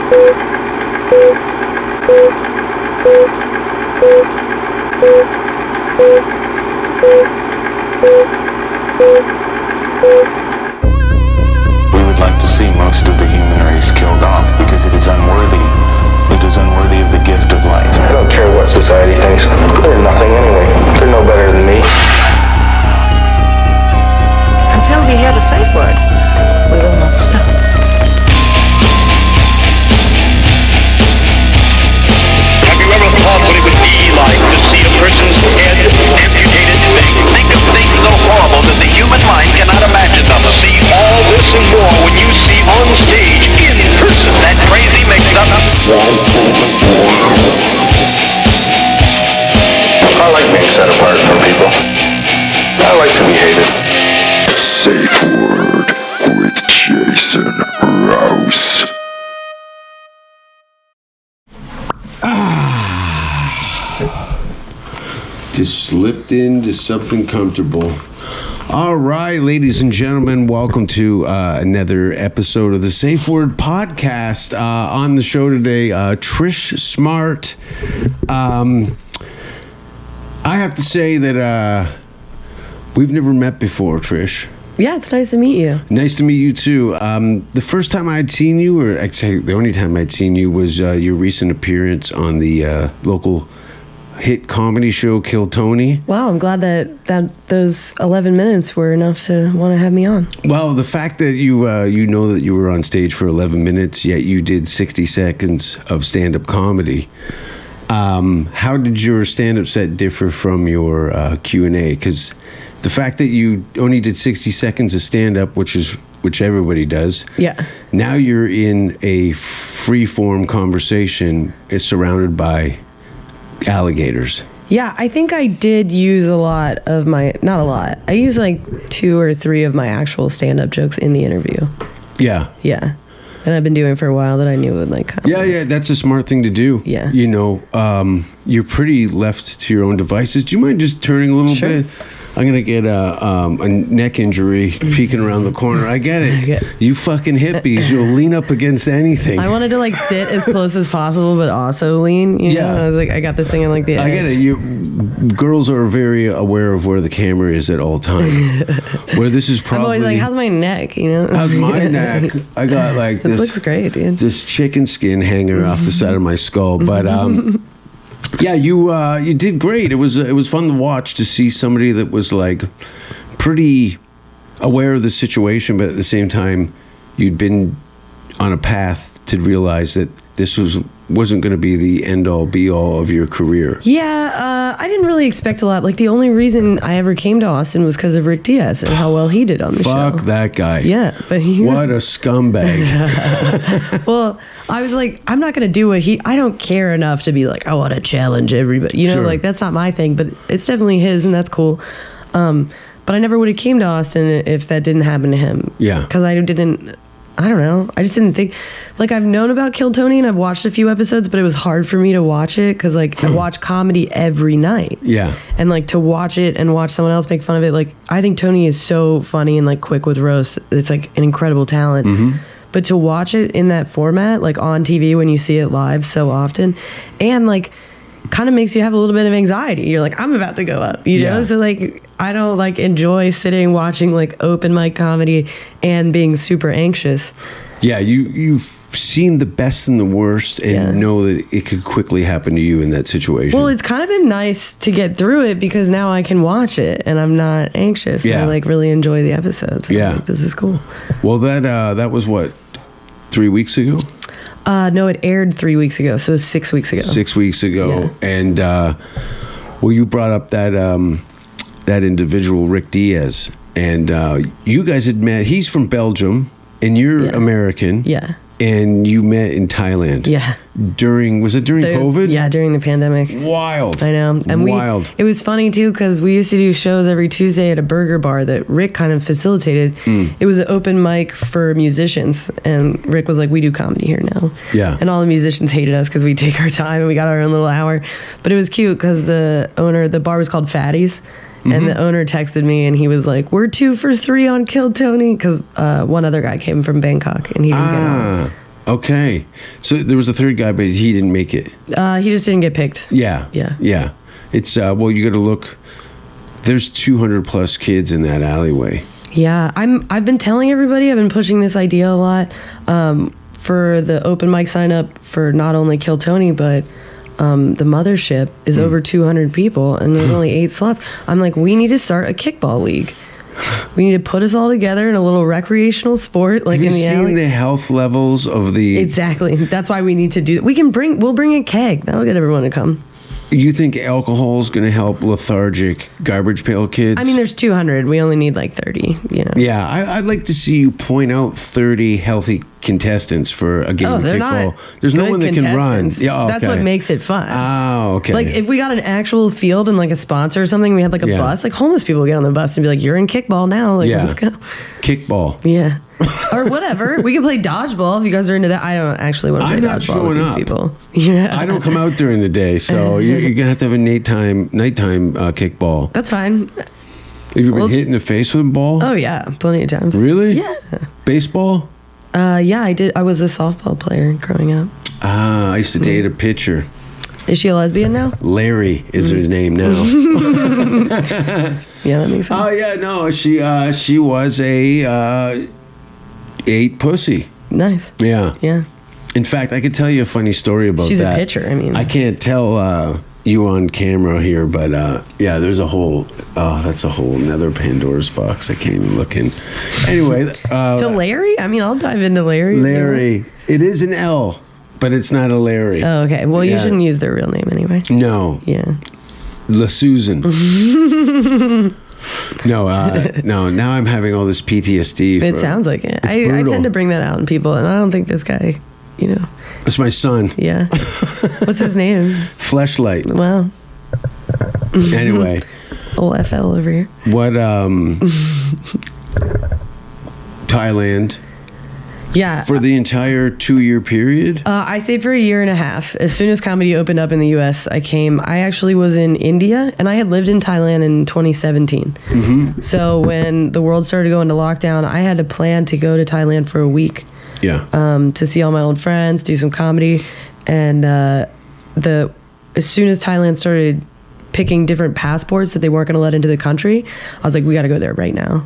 We would like to see most of the human race killed off because it is unworthy. It is unworthy of the gift of life. I don't care what society thinks. They're nothing anyway. They're no better than me. Until we hear the safe word, we will not stop. Have you ever thought what it would be like to see a person's head amputated? Think of things so horrible that the human mind cannot imagine them. See all this and more when you see on stage, in person, that crazy mix-up. I like being set apart from people. I like to be hated. Safe Word with Jason Rouse. Just slipped into something comfortable. All right, ladies and gentlemen, welcome to another episode of the Safe Word podcast. On the show today, Trish Smart. I have to say that we've never met before, Trish. Yeah, it's nice to meet you. Nice to meet you too. The first time I'd seen you, or actually the only time I'd seen you, was your recent appearance on the local hit comedy show Kill Tony. Wow, I'm glad that those 11 minutes were enough to want to have me on. Well, the fact that you know that you were on stage for 11 minutes, yet you did 60 seconds of stand-up comedy. How did your stand-up set differ from your Q&A? Because the fact that you only did 60 seconds of stand-up, which everybody does. Yeah. Now you're in a free-form conversation is surrounded by alligators. Yeah, I think I did use a lot of not a lot. I used like 2 or 3 of my actual stand-up jokes in the interview. Yeah. Yeah. And I've been doing it for a while that I knew would like kind of... Yeah, that's a smart thing to do. Yeah. You know, you're pretty left to your own devices. Do you mind just turning a little bit? I'm going to get a neck injury peeking around the corner. I get it. You fucking hippies, you'll lean up against anything. I wanted to like sit as close as possible, but also lean. You know? I was like, I got this thing on like the edge. I get it. Girls are very aware of where the camera is at all times. Where this is probably... I'm always like, how's my neck? You know? How's my neck? I got like this... This looks great, dude. This chicken skin hanging off the side of my skull. But... yeah, you did great. It was fun to watch, to see somebody that was like pretty aware of the situation, but at the same time, you'd been on a path to realize that this wasn't going to be the end all be all of your career. Yeah, I didn't really expect a lot. Like the only reason I ever came to Austin was because of Rick Diaz and how well he did on the show. Fuck that guy. Yeah, but what a scumbag. Well, I was like, I'm not going to do I don't care enough to be like, I want to challenge everybody. You know, like that's not my thing, but it's definitely his and that's cool. But I never would have came to Austin if that didn't happen to him. Yeah. Because I don't know. I just didn't think... Like, I've known about Kill Tony and I've watched a few episodes, but it was hard for me to watch it because, like, I watch comedy every night. Yeah. And, like, to watch it and watch someone else make fun of it, like, I think Tony is so funny and, like, quick with roasts. It's, like, an incredible talent. Mm-hmm. But to watch it in that format, like, on TV when you see it live so often, and, like... kind of makes you have a little bit of anxiety. You're like, I'm about to go up, you know? So like, I don't like enjoy sitting watching like open mic comedy and being super anxious. Yeah, you've seen the best and the worst and know that it could quickly happen to you in that situation. Well, it's kind of been nice to get through it because now I can watch it and I'm not anxious. Yeah. And I like really enjoy the episodes. Yeah. I'm like, this is cool. Well, that was what, 3 weeks ago? No, it aired 3 weeks ago, so it was 6 weeks ago. 6 weeks ago, Yeah. And well, you brought up that individual, Rick Diaz, and you guys had met. He's from Belgium, and you're American. Yeah. And you met in Thailand. Yeah. Was it during COVID? Yeah, during the pandemic. Wild. I know. And it was funny too, because we used to do shows every Tuesday at a burger bar that Rick kind of facilitated. It was an open mic for musicians, and Rick was like, we do comedy here now. Yeah. And all the musicians hated us because we take our time and we got our own little hour. But it was cute because the bar was called Fatty's. And the owner texted me and he was like, we're 2 for 3 on Kill Tony. Because one other guy came from Bangkok and he didn't get on. Okay. So there was a third guy, but he didn't make it. He just didn't get picked. Yeah. Yeah. Yeah. It's, well, you got to look. There's 200 plus kids in that alleyway. Yeah. I've been telling everybody, I've been pushing this idea a lot for the open mic sign up for not only Kill Tony, but the mothership is over 200 people and there's only 8 slots. I'm like, we need to start a kickball league. We need to put us all together in a little recreational sport, like Have in you the seen alley. the health levels of the... Exactly. That's why we need to do. We'll bring a keg. That'll get everyone to come. You think alcohol is going to help lethargic garbage pail kids? I mean, there's 200. We only need like 30. You know. Yeah, I'd like to see you point out 30 healthy contestants for a game of they're kickball. not. There's no good one that can run. contestants. Yeah, okay. That's what makes it fun. Oh, okay. Like if we got an actual field and like a sponsor or something, we had like a bus. Like homeless people would get on the bus and be like, "You're in kickball now. Like, let's go." Kickball. Yeah. Or whatever. We could play dodgeball if you guys are into that. I don't actually want to play I'm not dodgeball with showing these up. people. Yeah. I don't come out during the day, so you're gonna have to have a nighttime kickball. That's fine. Have you been hit in the face with a ball? Oh yeah, plenty of times. Really? Yeah. Baseball? Yeah, I did. I was a softball player growing up. Ah, I used to date a pitcher. Is she a lesbian now? Larry is her name now. Yeah, that makes sense. Oh yeah, no, she was a ate pussy. Nice. Yeah. Yeah. In fact, I could tell you a funny story about She's that. a pitcher. I mean, I can't tell you on camera here, but yeah, there's a whole. That's a whole another Pandora's box. I can't even look in. Anyway, to Larry? I mean, I'll dive into Larry. Larry. It is an L, but it's not a Larry. Oh, okay. Well, you Yeah. shouldn't use their real name anyway. No. Yeah. La Susan. No, no. Now I'm having all this PTSD. It sounds like it. I brutal. tend to bring that out in people, and I don't think this guy, you know. That's my son. Yeah. What's his name? Fleshlight. Wow. Anyway, Old FL over here. what? Thailand Yeah. for the entire 2-year period. I stayed for a year and a half. As soon as comedy opened up in the U.S., I came. I actually was in India, and I had lived in Thailand in 2017. Mm-hmm. So when the world started going to lockdown, I had to plan to go to Thailand for a week Yeah. to see all my old friends, do some comedy, and as soon as Thailand started picking different passports that they weren't going to let into the country, I was like, we got to go there right now.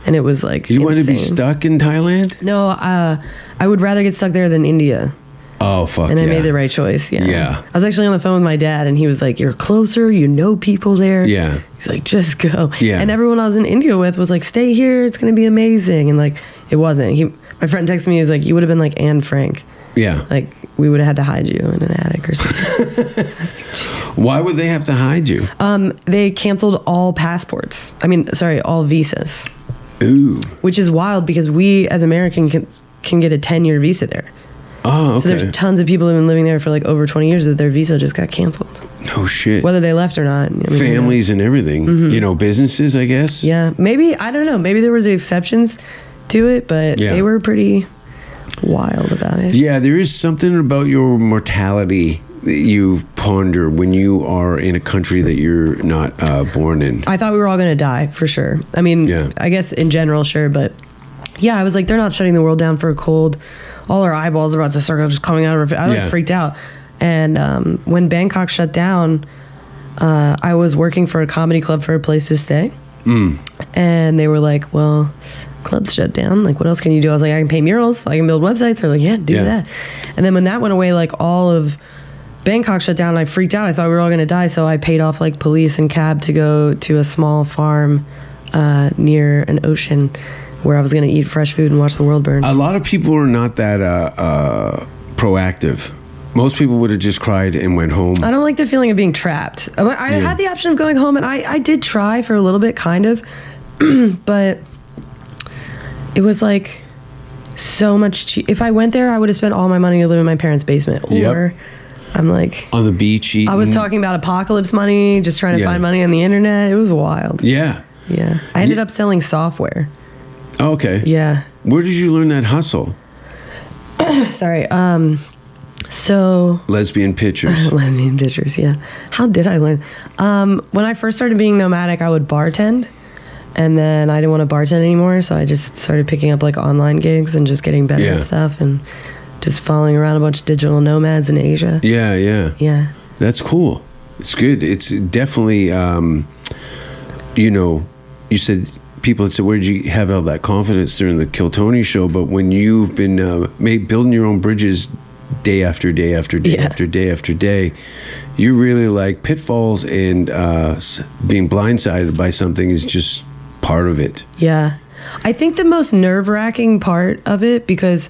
And it was like You want to be insane. stuck in Thailand? No, I would rather get stuck there than India. Oh fuck! And yeah. I made the right choice. Yeah. Yeah. I was actually on the phone with my dad, and he was like, "You're closer. You know people there." Yeah. He's like, "Just go." Yeah. And everyone I was in India with was like, "Stay here. It's gonna be amazing." And like, it wasn't. My friend texted me. He was like, "You would have been like Anne Frank. Yeah. Like, we would have had to hide you in an attic or something." I was like, "Jeez." Why would they have to hide you? They canceled all passports. All visas. Ooh. Which is wild because we as Americans can get a 10-year visa there. Oh, okay. So there's tons of people who've been living there for like over 20 years that their visa just got canceled. No shit. Whether they left or not. I mean, Families and everything. You know, businesses, I guess. Yeah. Maybe, I don't know. Maybe there was exceptions to it, but Yeah. they were pretty wild about it. Yeah, there is something about your mortality that you ponder when you are in a country that you're not born in. I thought we were all going to die for sure. I mean, Yeah. I guess in general, sure. But yeah, I was like, they're not shutting the world down for a cold. All our eyeballs are about to start just coming out of our. I like Yeah. freaked out. And when Bangkok shut down, I was working for a comedy club for a place to stay. And they were like, well, club's shut down. Like, what else can you do? I was like, I can paint murals. I can build websites. They're like, yeah, do that. And then when that went away, like all of Bangkok shut down, and I freaked out. I thought we were all going to die. So I paid off like police and cab to go to a small farm near an ocean where I was going to eat fresh food and watch the world burn. A lot of people are not that proactive. Most people would have just cried and went home. I don't like the feeling of being trapped. I had the option of going home, and I did try for a little bit, kind of, but it was like so much cheap. If I went there, I would have spent all my money to live in my parents' basement. Or I'm like, on the beach eating. I was talking about apocalypse money, just trying to find money on the internet. It was wild. Yeah. Yeah. I ended up selling software. Oh, okay. Yeah. Where did you learn that hustle? Sorry. So Lesbian pictures. lesbian pictures, yeah. How did I learn? When I first started being nomadic, I would bartend, and then I didn't want to bartend anymore, so I just started picking up like online gigs and just getting better at stuff and just following around a bunch of digital nomads in Asia. Yeah. That's cool. It's good. It's definitely, you said people had said, where did you have all that confidence during the Kill Tony show? But when you've been building your own bridges day after day after day after day after day, you really like pitfalls, and being blindsided by something is just part of it. Yeah. I think the most nerve-wracking part of it, because,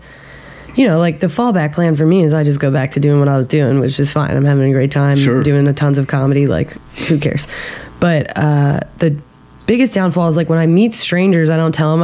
like the fallback plan for me is I just go back to doing what I was doing, which is fine. I'm having a great time doing a tons of comedy. Like, who cares? But the biggest downfall is like when I meet strangers, I didn't tell them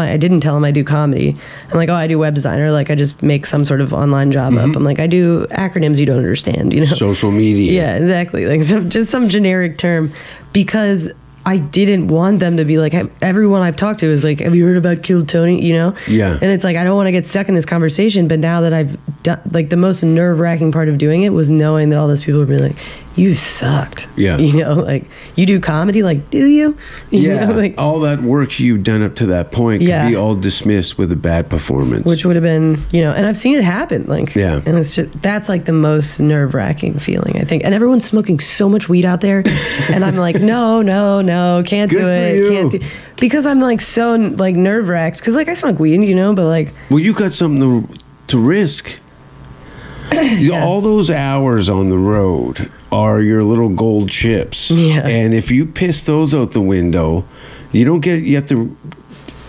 I do comedy. I'm like, oh, I do web design, or like I just make some sort of online job up. I'm like, I do acronyms you don't understand, Social media. Yeah, exactly. Like just some generic term, because I didn't want them to be like, everyone I've talked to is like, have you heard about Kill Tony? Yeah. And it's like, I don't want to get stuck in this conversation. But now that I've done, like, the most nerve-wracking part of doing it was knowing that all those people would be like, you sucked. Yeah. Like, you do comedy? Like, do you? You know, like, all that work you've done up to that point could be all dismissed with a bad performance. Which would have been, and I've seen it happen. Like, and it's just, that's like the most nerve-wracking feeling, I think. And everyone's smoking so much weed out there. And I'm like, no, can't do it. Can't do, because I'm like so like nerve-wracked. Because like I smoke weed, but like. Well, you got something to risk. All those hours on the road are your little gold chips. Yeah. And if you piss those out the window, you have to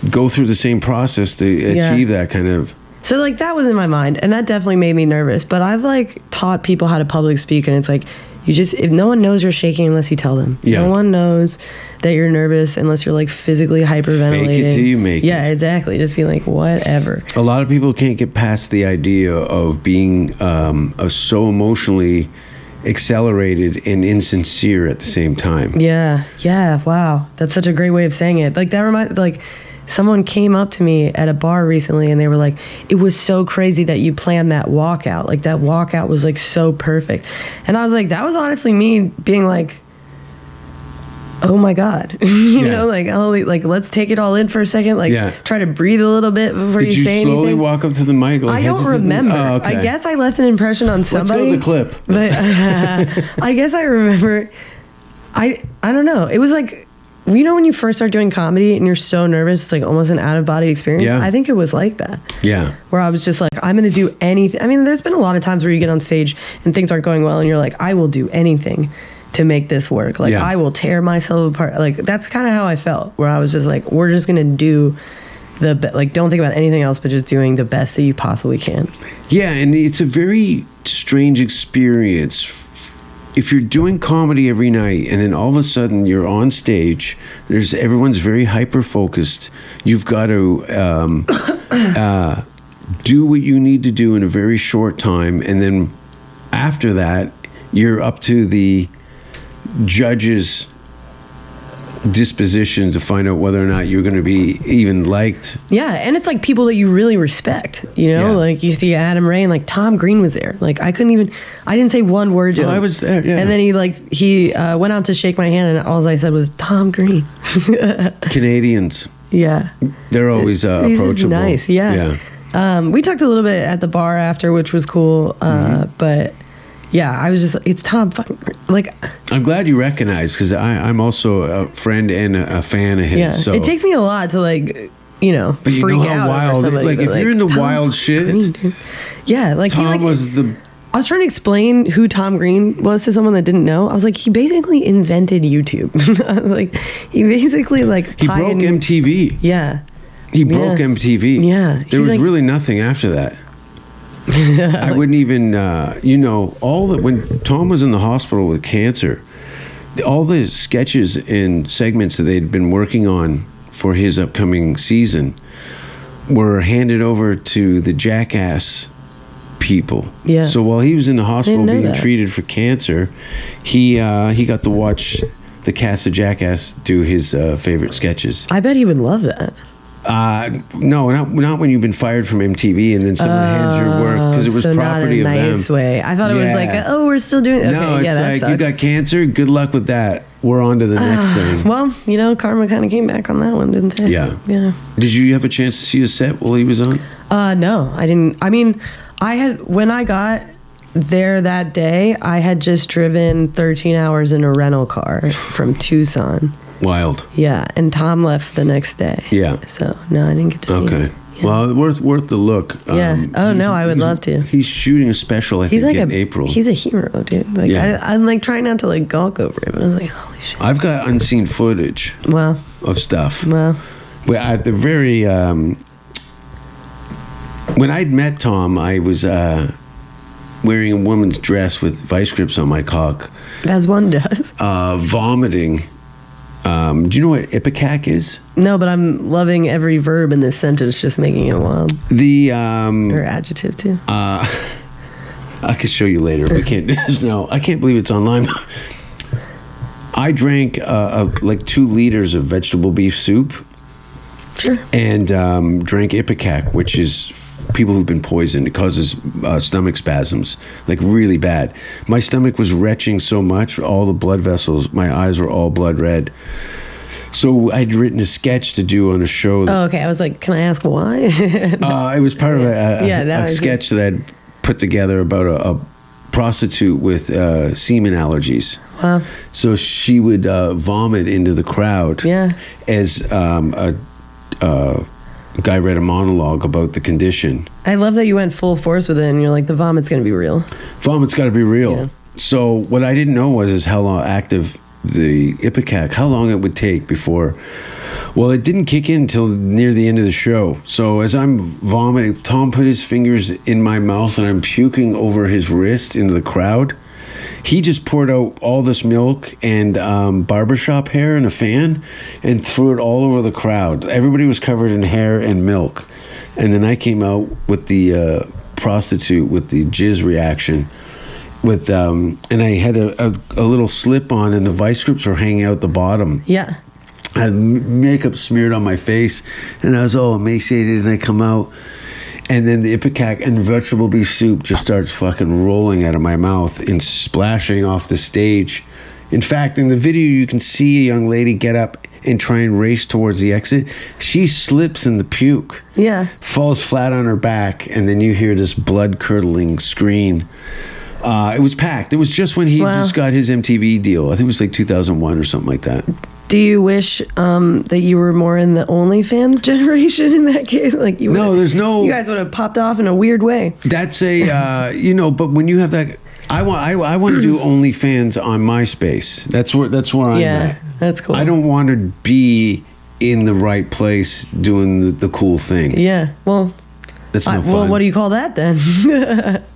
go through the same process to achieve that kind of. So like that was in my mind, and that definitely made me nervous. But I've like taught people how to public speak, and it's like, if no one knows you're shaking unless you tell them. No one knows that you're nervous unless you're like physically hyperventilating. Fake it till you make it. Yeah, exactly. Just be like, whatever. A lot of people can't get past the idea of being so emotionally accelerated and insincere at the same time. Yeah. Wow. That's such a great way of saying it. Like that reminds, like, someone came up to me at a bar recently and they were like, it was so crazy that you planned that walkout. Like that walkout was like so perfect. And I was like, that was honestly me being like, oh my God, you know, like, oh, like, let's take it all in for a second. Like try to breathe a little bit before you say anything. Did you slowly walk up to the mic? Like, I don't remember. Oh, okay. I guess I left an impression on somebody. Let's go to the clip. But I guess I remember, I don't know. It was like, when you first start doing comedy and you're so nervous, it's like almost an out-of-body experience. Yeah. I think it was like that. Yeah. Where I was just like, I'm going to do anything. I mean, there's been a lot of times where you get on stage and things aren't going well and you're like, I will do anything to make this work. Like, I will tear myself apart. Like, that's kind of how I felt, where I was just like, we're just going to do like, don't think about anything else, but just doing the best that you possibly can. Yeah, and it's a very strange experience. If you're doing comedy every night and then all of a sudden you're on stage, everyone's very hyper focused. You've got to do what you need to do in a very short time, and then after that, you're up to the judge's disposition to find out whether or not you're going to be even liked. Yeah, and it's like people that you really respect, like you see Adam Ray and like Tom Green was there. Like I didn't say one word to him. I was there, yeah. And then he went out to shake my hand and all I said was Tom Green. Canadians. Yeah. They're always approachable. He's nice, yeah. We talked a little bit at the bar after, which was cool, but yeah, I was just, it's Tom fucking, like. I'm glad you recognize, because I'm also a friend and a fan of his. Yeah, so. It takes me a lot to like, but you freak know how out wild, over somebody. Like if you're into Tom wild shit. Green, yeah, like Tom was the. I was trying to explain who Tom Green was to someone that didn't know. I was like, he basically invented YouTube. I was like, he basically like. He broke MTV. Yeah. He broke MTV. Yeah. There was really nothing after that. I wouldn't even, when Tom was in the hospital with cancer, all the sketches and segments that they'd been working on for his upcoming season were handed over to the Jackass people. Yeah. So while he was in the hospital being treated for cancer, he got to watch the cast of Jackass do his favorite sketches. I bet he would love that. No, not when you've been fired from MTV and then someone hands your work, because it was property of them. Not in a nice way. I thought it was like, we're still doing it. Okay, no, it's like, sucks. You got cancer, good luck with that. We're on to the next thing. Well, karma kind of came back on that one, didn't it? Yeah. Yeah. Did you have a chance to see his set while he was on? No, I didn't. I mean, When I got there that day, I had just driven 13 hours in a rental car from Tucson. Wild. Yeah, and Tom left the next day. Yeah. So no, I didn't get to see Okay. him. Yeah. Well, worth the look. Yeah. I would love to. He's shooting a special, I think, in April. He's a hero, dude. Like, Yeah. I'm like trying not to like gawk over him. I was like, holy shit. I've got unseen footage Well, of stuff. well. But at the very when I'd met Tom, I was wearing a woman's dress with vice grips on my cock, As one does. vomiting. Do you know what ipecac is? No, but I'm loving every verb in this sentence, just making it wild. Or adjective too. I could show you later. We can't. No, I can't believe it's online. I drank like 2 liters of vegetable beef soup. Sure. And drank ipecac, which is people who've been poisoned. It causes stomach spasms, like really bad. My stomach was retching so much, all the blood vessels, my eyes were all blood red. So I'd written a sketch to do on a show. Oh, okay. I was like, can I ask why? It was part of a sketch that I'd put together about a prostitute with semen allergies. Wow. So she would vomit into the crowd. Yeah. As a guy read a monologue about the condition. I love that you went full force with it, and you're like, the vomit's gonna be real. Vomit's got to be real. Yeah. So what I didn't know is how long active the ipecac, how long it would take before. Well, it didn't kick in until near the end of the show. So as I'm vomiting, Tom put his fingers in my mouth, and I'm puking over his wrist into the crowd. He just poured out all this milk and barbershop hair in a fan and threw it all over the crowd. Everybody was covered in hair and milk. And then I came out with the prostitute with the jizz reaction. And I had a little slip on, and the vice grips were hanging out the bottom. Yeah. I had makeup smeared on my face, and I was all emaciated, and I come out. And then the ipecac and vegetable beef soup just starts fucking rolling out of my mouth and splashing off the stage. In fact, in the video, you can see a young lady get up and try and race towards the exit. She slips in the puke. Yeah. Falls flat on her back, and then you hear this blood-curdling scream. It was packed. It was just when he just got his MTV deal. I think it was like 2001 or something like that. Do you wish that you were more in the OnlyFans generation in that case? Like you there's no. You guys would have popped off in a weird way. That's a but when you have that, I want to do OnlyFans on MySpace. That's where I'm at. Yeah, that's cool. I don't want to be in the right place doing the cool thing. Yeah, well. That's no fun. Well, what do you call that then?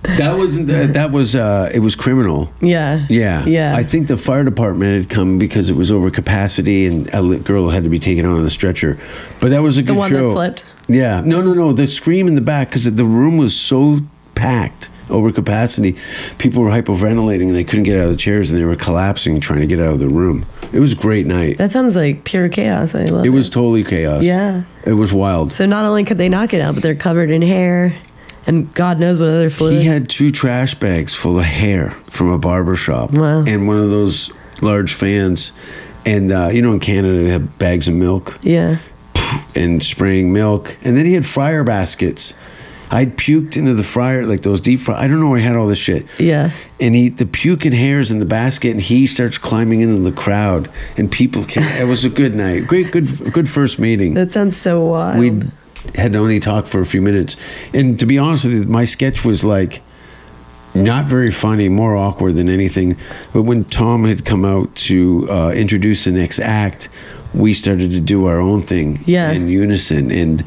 That was it was criminal. Yeah. Yeah. I think the fire department had come because it was over capacity and a girl had to be taken on a stretcher. But that was a good show. The one that slipped? Yeah. No. The scream in the back, because the room was so packed over capacity. People were hyperventilating and they couldn't get out of the chairs, and they were collapsing trying to get out of the room. It was a great night. That sounds like pure chaos. I love it. It was totally chaos. Yeah. It was wild. So not only could they not get out, but they're covered in hair and God knows what other fluid. He had 2 trash bags full of hair from a barber shop. Wow. And one of those large fans. And, in Canada, they have bags of milk. Yeah. And spraying milk. And then he had fryer baskets. I'd puked into the fryer, like those deep fry. I don't know where he had all this shit. Yeah. And the puke and hair's in the basket, and he starts climbing into the crowd, and people it was a good night. Good first meeting. That sounds so wild. We had only talked for a few minutes. And to be honest with you, my sketch was like not very funny, more awkward than anything. But when Tom had come out to introduce the next act, we started to do our own thing in unison. And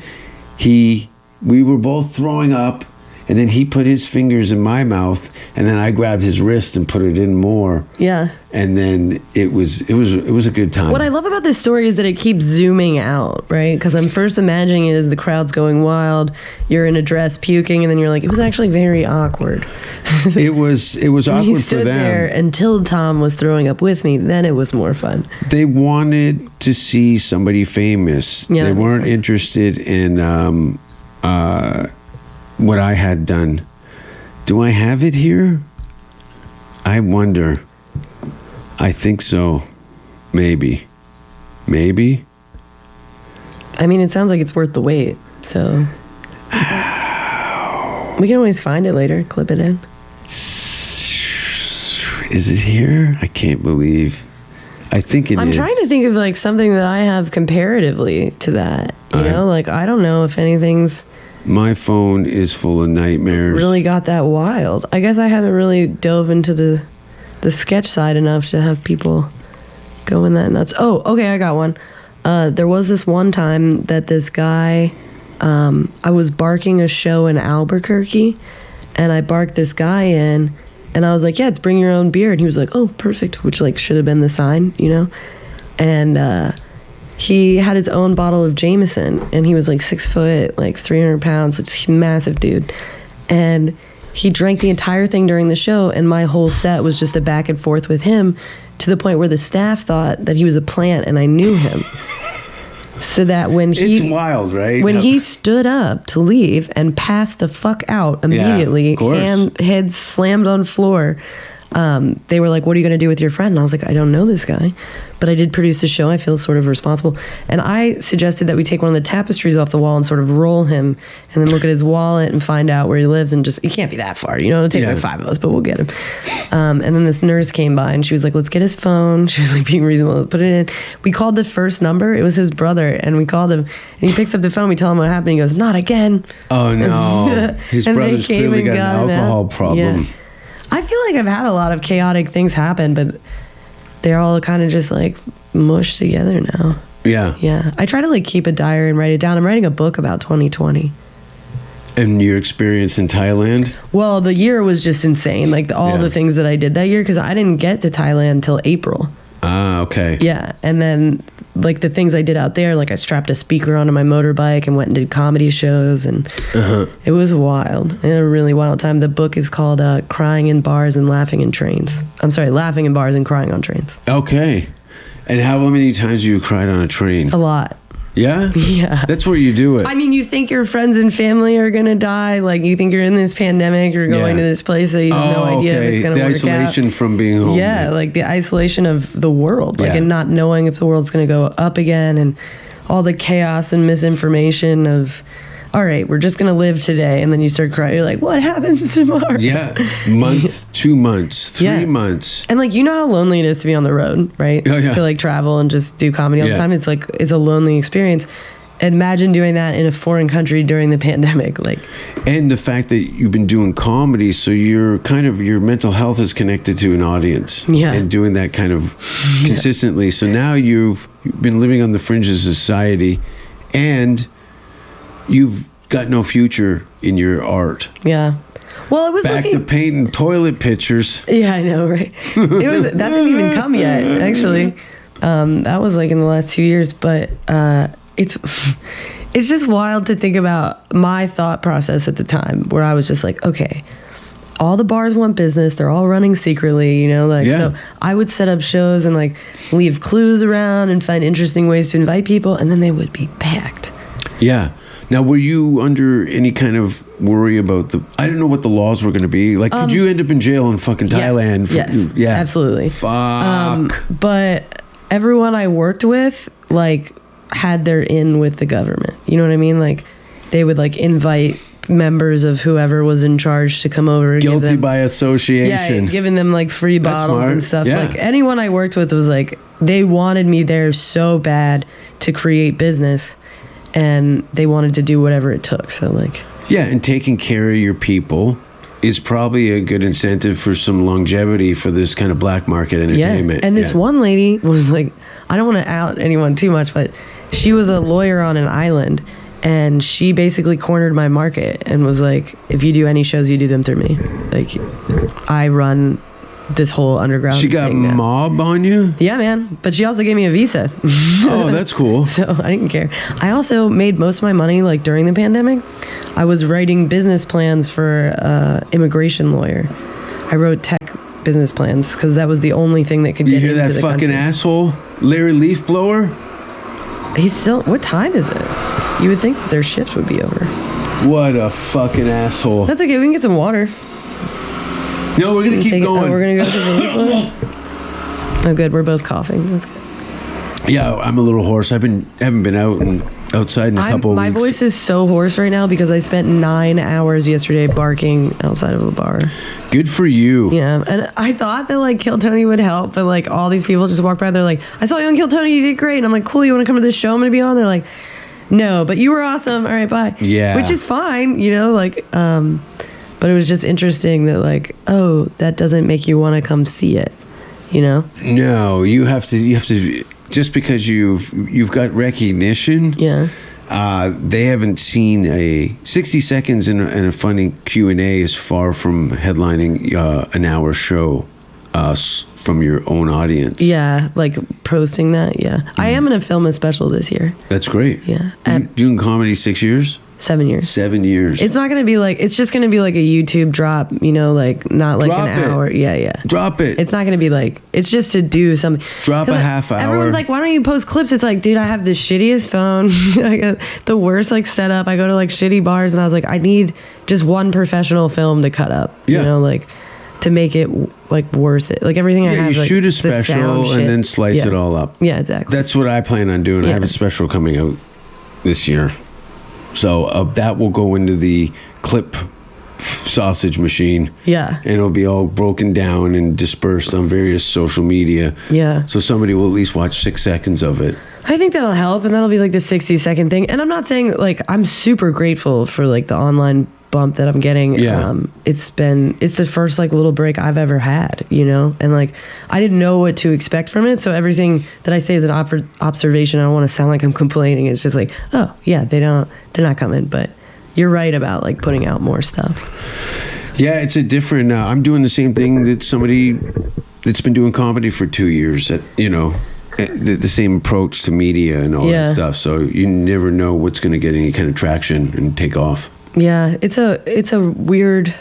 we were both throwing up, and then he put his fingers in my mouth, and then I grabbed his wrist and put it in more. Yeah. And then it was a good time. What I love about this story is that it keeps zooming out, right? Because I'm first imagining it as the crowd's going wild, you're in a dress puking, and then you're like, it was actually very awkward. It was awkward he for stood them. there until Tom was throwing up with me. Then it was more fun. They wanted to see somebody famous. Yeah, they weren't interested in what I had done. Do I have it here? I wonder. I think so. Maybe. I mean, it sounds like it's worth the wait. So We can always find it later. Clip it in. Is it here? I can't believe. I think it is. I'm trying to think of like something that I have comparatively to that. You know, like I don't know if anything's. My phone is full of nightmares. Really got that wild. I guess I haven't really dove into the sketch side enough to have people going that nuts. Oh, okay, I got one. There was this one time that this guy, I was barking a show in Albuquerque, and I barked this guy in, and I was like, yeah, it's bring your own beer. And he was like, oh, perfect, which like should have been the sign, you know? And he had his own bottle of Jameson, and he was like 6 foot, like 300 pounds, such a massive dude. And he drank the entire thing during the show, and my whole set was just a back and forth with him, to the point where the staff thought that he was a plant and I knew him. So that when it's wild, right? When he stood up to leave and passed the fuck out immediately, and head slammed on floor, they were like, what are you going to do with your friend? And I was like, I don't know this guy, but I did produce the show. I feel sort of responsible. And I suggested that we take one of the tapestries off the wall and sort of roll him, and then look at his wallet and find out where he lives, and just, it can't be that far, you know, it'll take like 5 of us, but we'll get him. And then this nurse came by, and she was like, let's get his phone. She was like, being reasonable, put it in. We called the first number. It was his brother, and we called him, and he picks up the phone. We tell him what happened. He goes, not again. Oh no. His brother's clearly got an alcohol problem. Yeah. I feel like I've had a lot of chaotic things happen, but they're all kind of just like mushed together now. Yeah. Yeah. I try to like keep a diary and write it down. I'm writing a book about 2020. And your experience in Thailand? Well, the year was just insane. Like all the things that I did that year, because I didn't get to Thailand until April. Ah, okay. Yeah. And then like the things I did out there, like I strapped a speaker onto my motorbike and went and did comedy shows, and it was wild. I had a really wild time. The book is called Crying in Bars and Laughing in Trains. I'm sorry, Laughing in Bars and Crying on Trains. Okay. And how many times have you cried on a train? A lot. Yeah? Yeah. That's where you do it. I mean, you think your friends and family are going to die. Like, you think you're in this pandemic, you're going to this place that you have no idea if it's going to work out. The isolation from being home. Yeah, like the isolation of the world. Like, and not knowing if the world's going to go up again, and all the chaos and misinformation of, all right, we're just going to live today. And then you start crying. You're like, what happens tomorrow? Yeah. Month, 2 months, 3 months. And like, you know how lonely it is to be on the road, right? To like travel and just do comedy all the time. It's like, it's a lonely experience. Imagine doing that in a foreign country during the pandemic. Like, and the fact that you've been doing comedy, so you're kind of, your mental health is connected to an audience. Yeah. And doing that kind of consistently. So now you've been living on the fringes of society, and you've got no future in your art. Yeah. Well, it was back to painting toilet pictures. Yeah, I know, right? It was, that didn't even come yet, actually. That was like in the last 2 years, but it's just wild to think about my thought process at the time, where I was just like, okay, all the bars want business, they're all running secretly, you know, like, so I would set up shows and like leave clues around and find interesting ways to invite people, and then they would be packed. Yeah. Now, were you under any kind of worry about I don't know what the laws were going to be. Like, could you end up in jail in fucking Thailand? Yes, yeah, absolutely. Fuck. But everyone I worked with, like, had their in with the government. You know what I mean? Like, they would, like, invite members of whoever was in charge to come over. Guilty by association. Yeah, giving them, like, free bottles and stuff. Yeah. Like, anyone I worked with was, like, they wanted me there so bad to create business, and they wanted to do whatever it took. So, like... Yeah, and taking care of your people is probably a good incentive for some longevity for this kind of black market entertainment. Yeah, and this one lady was like, I don't want to out anyone too much, but she was a lawyer on an island, and she basically cornered my market and was like, if you do any shows, you do them through me. Like, I run this whole underground She got thing now. mob on you? Yeah, man. But she also gave me a visa. Oh, that's cool. So I didn't care. I also made most of my money like during the pandemic. I was writing business plans for immigration lawyer. I wrote tech business plans because that was the only thing that could get into the country. You hear that fucking asshole? Larry Leafblower? He's still... What time is it? You would think that their shift would be over. What a fucking asshole. That's okay. We can get some water. No, we're going to keep going. We're going to go to the Leafblower? Oh, good. We're both coughing. That's good. Yeah, I'm a little hoarse. Haven't been out in outside in a couple of My weeks. voice is so hoarse right now because I spent 9 hours yesterday barking outside of a bar. Good for you. Yeah, and I thought that like Kill Tony would help, but like all these people just walk by, they're like, I saw you on Kill Tony, you did great. And I'm like, cool, you want to come to this show I'm going to be on? They're like, no, but you were awesome. All right, bye. Yeah. Which is fine, you know, like, but it was just interesting that like, oh, that doesn't make you want to come see it, you know? No, you have to just because you've got recognition. Yeah. They haven't seen a 60 seconds in a funny Q&A is far from headlining an hour show from your own audience. Yeah, like posting that. Yeah, I am gonna film a special this year. That's great. Yeah, You doing comedy 6 years? 7 years. 7 years. It's not gonna be like. It's just gonna be like a YouTube drop. You know, like not like Drop an it. hour. Yeah. Drop it. It's not gonna be like. It's just to do something. Drop 'Cause a half hour. Everyone's like, why don't you post clips? It's like, dude, I have the shittiest phone. I got the worst like setup. I go to like shitty bars, and I was like, I need just one professional film to cut up. Yeah. You know, like to make it like worth it. Like everything I Yeah, have. you like, shoot a the sound special shit. and then slice Yeah. it all up. Yeah, exactly. That's what I plan on doing. I Yeah. have a special coming out this year. So that will go into the clip sausage machine. Yeah. And it'll be all broken down and dispersed on various social media. Yeah. So somebody will at least watch 6 seconds of it. I think that'll help, and that'll be like the 60-second thing. And I'm not saying like I'm super grateful for like the online bump that I'm getting. Yeah. It's the first like little break I've ever had, you know, and like I didn't know what to expect from it. So everything that I say is an observation. I don't want to sound like I'm complaining. It's just like, oh yeah, they're not coming. But you're right about like putting out more stuff. Yeah, it's a different. I'm doing the same thing that somebody that's been doing comedy for 2 years. The same approach to media and all Yeah. that stuff. So you never know what's going to get any kind of traction and take off. Yeah, it's a weird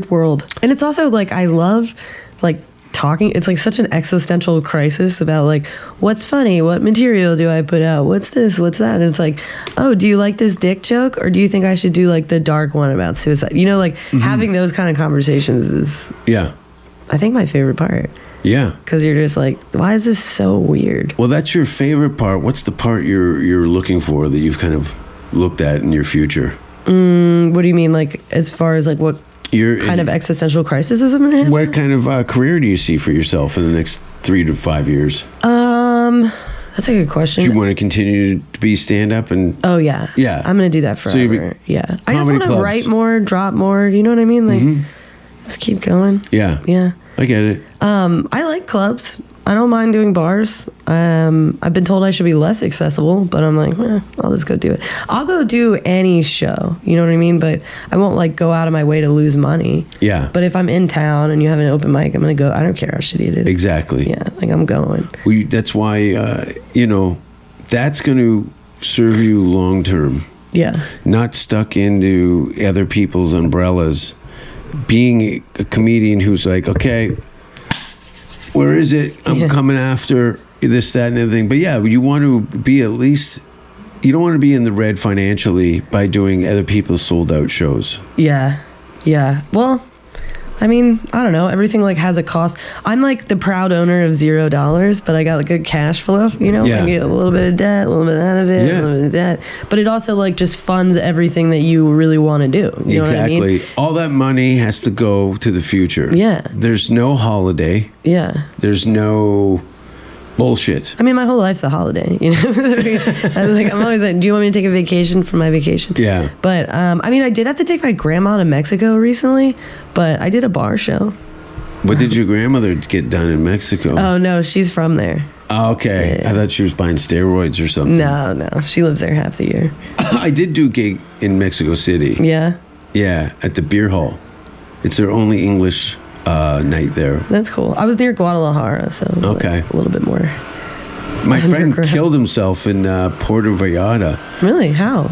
world. And it's also like I love like talking. It's like such an existential crisis about like what's funny, what material do I put out, what's this, what's that. And it's like, oh, do you like this dick joke, or do you think I should do like the dark one about suicide? You know, like having those kind of conversations is, Yeah. I think, my favorite part, Yeah. because you're just like, why is this so weird? Well, that's your favorite part. What's the part you're looking for that you've kind of looked at in your future? What do you mean, like as far as like what kind of existential crisis is I'm gonna have? What kind of career do you see for yourself in the next 3 to 5 years? That's a good question. Do you want to continue to be stand-up and? Oh yeah. Yeah. I'm gonna do that So you'd be- forever. Yeah. I just comedy want to clubs. write more, drop more. You know what I mean? Like, let's keep going. Yeah. Yeah. I get it. I like clubs. I don't mind doing bars. I've been told I should be less accessible, but I'm like, I'll just go do it. I'll go do any show. You know what I mean? But I won't like go out of my way to lose money. Yeah. But if I'm in town and you have an open mic, I'm gonna go. I don't care how shitty it is. Exactly. Yeah. Like I'm going. That's why that's going to serve you long term. Yeah. Not stuck into other people's umbrellas. Being a comedian who's like, okay, where is it? I'm coming after this, that, and everything. But yeah, you want to be at least. You don't want to be in the red financially by doing other people's sold out shows. Yeah. Yeah. Well, I mean, I don't know. Everything like has a cost. I'm like the proud owner of $0, but I got a good cash flow, you know? Yeah. I get a little bit of debt, a little bit out of it, Yeah. a little bit of debt. But it also like just funds everything that you really want to do. You know what I mean? All that money has to go to the future. Yeah. There's no holiday. Yeah. There's no bullshit. I mean, my whole life's a holiday, you know? I was like, I'm always like, do you want me to take a vacation for my vacation? Yeah. But, I mean, I did have to take my grandma to Mexico recently, but I did a bar show. What did your grandmother get done in Mexico? Oh, no, she's from there. Oh, okay. Yeah. I thought she was buying steroids or something. No, she lives there half the year. I did do a gig in Mexico City. Yeah, Yeah, at the beer hall. It's their only English night there. that's cool. I was near Guadalajara, so it was, Okay. like, a little bit more. My friend Underground. killed himself in Puerto Vallarta. Really? How?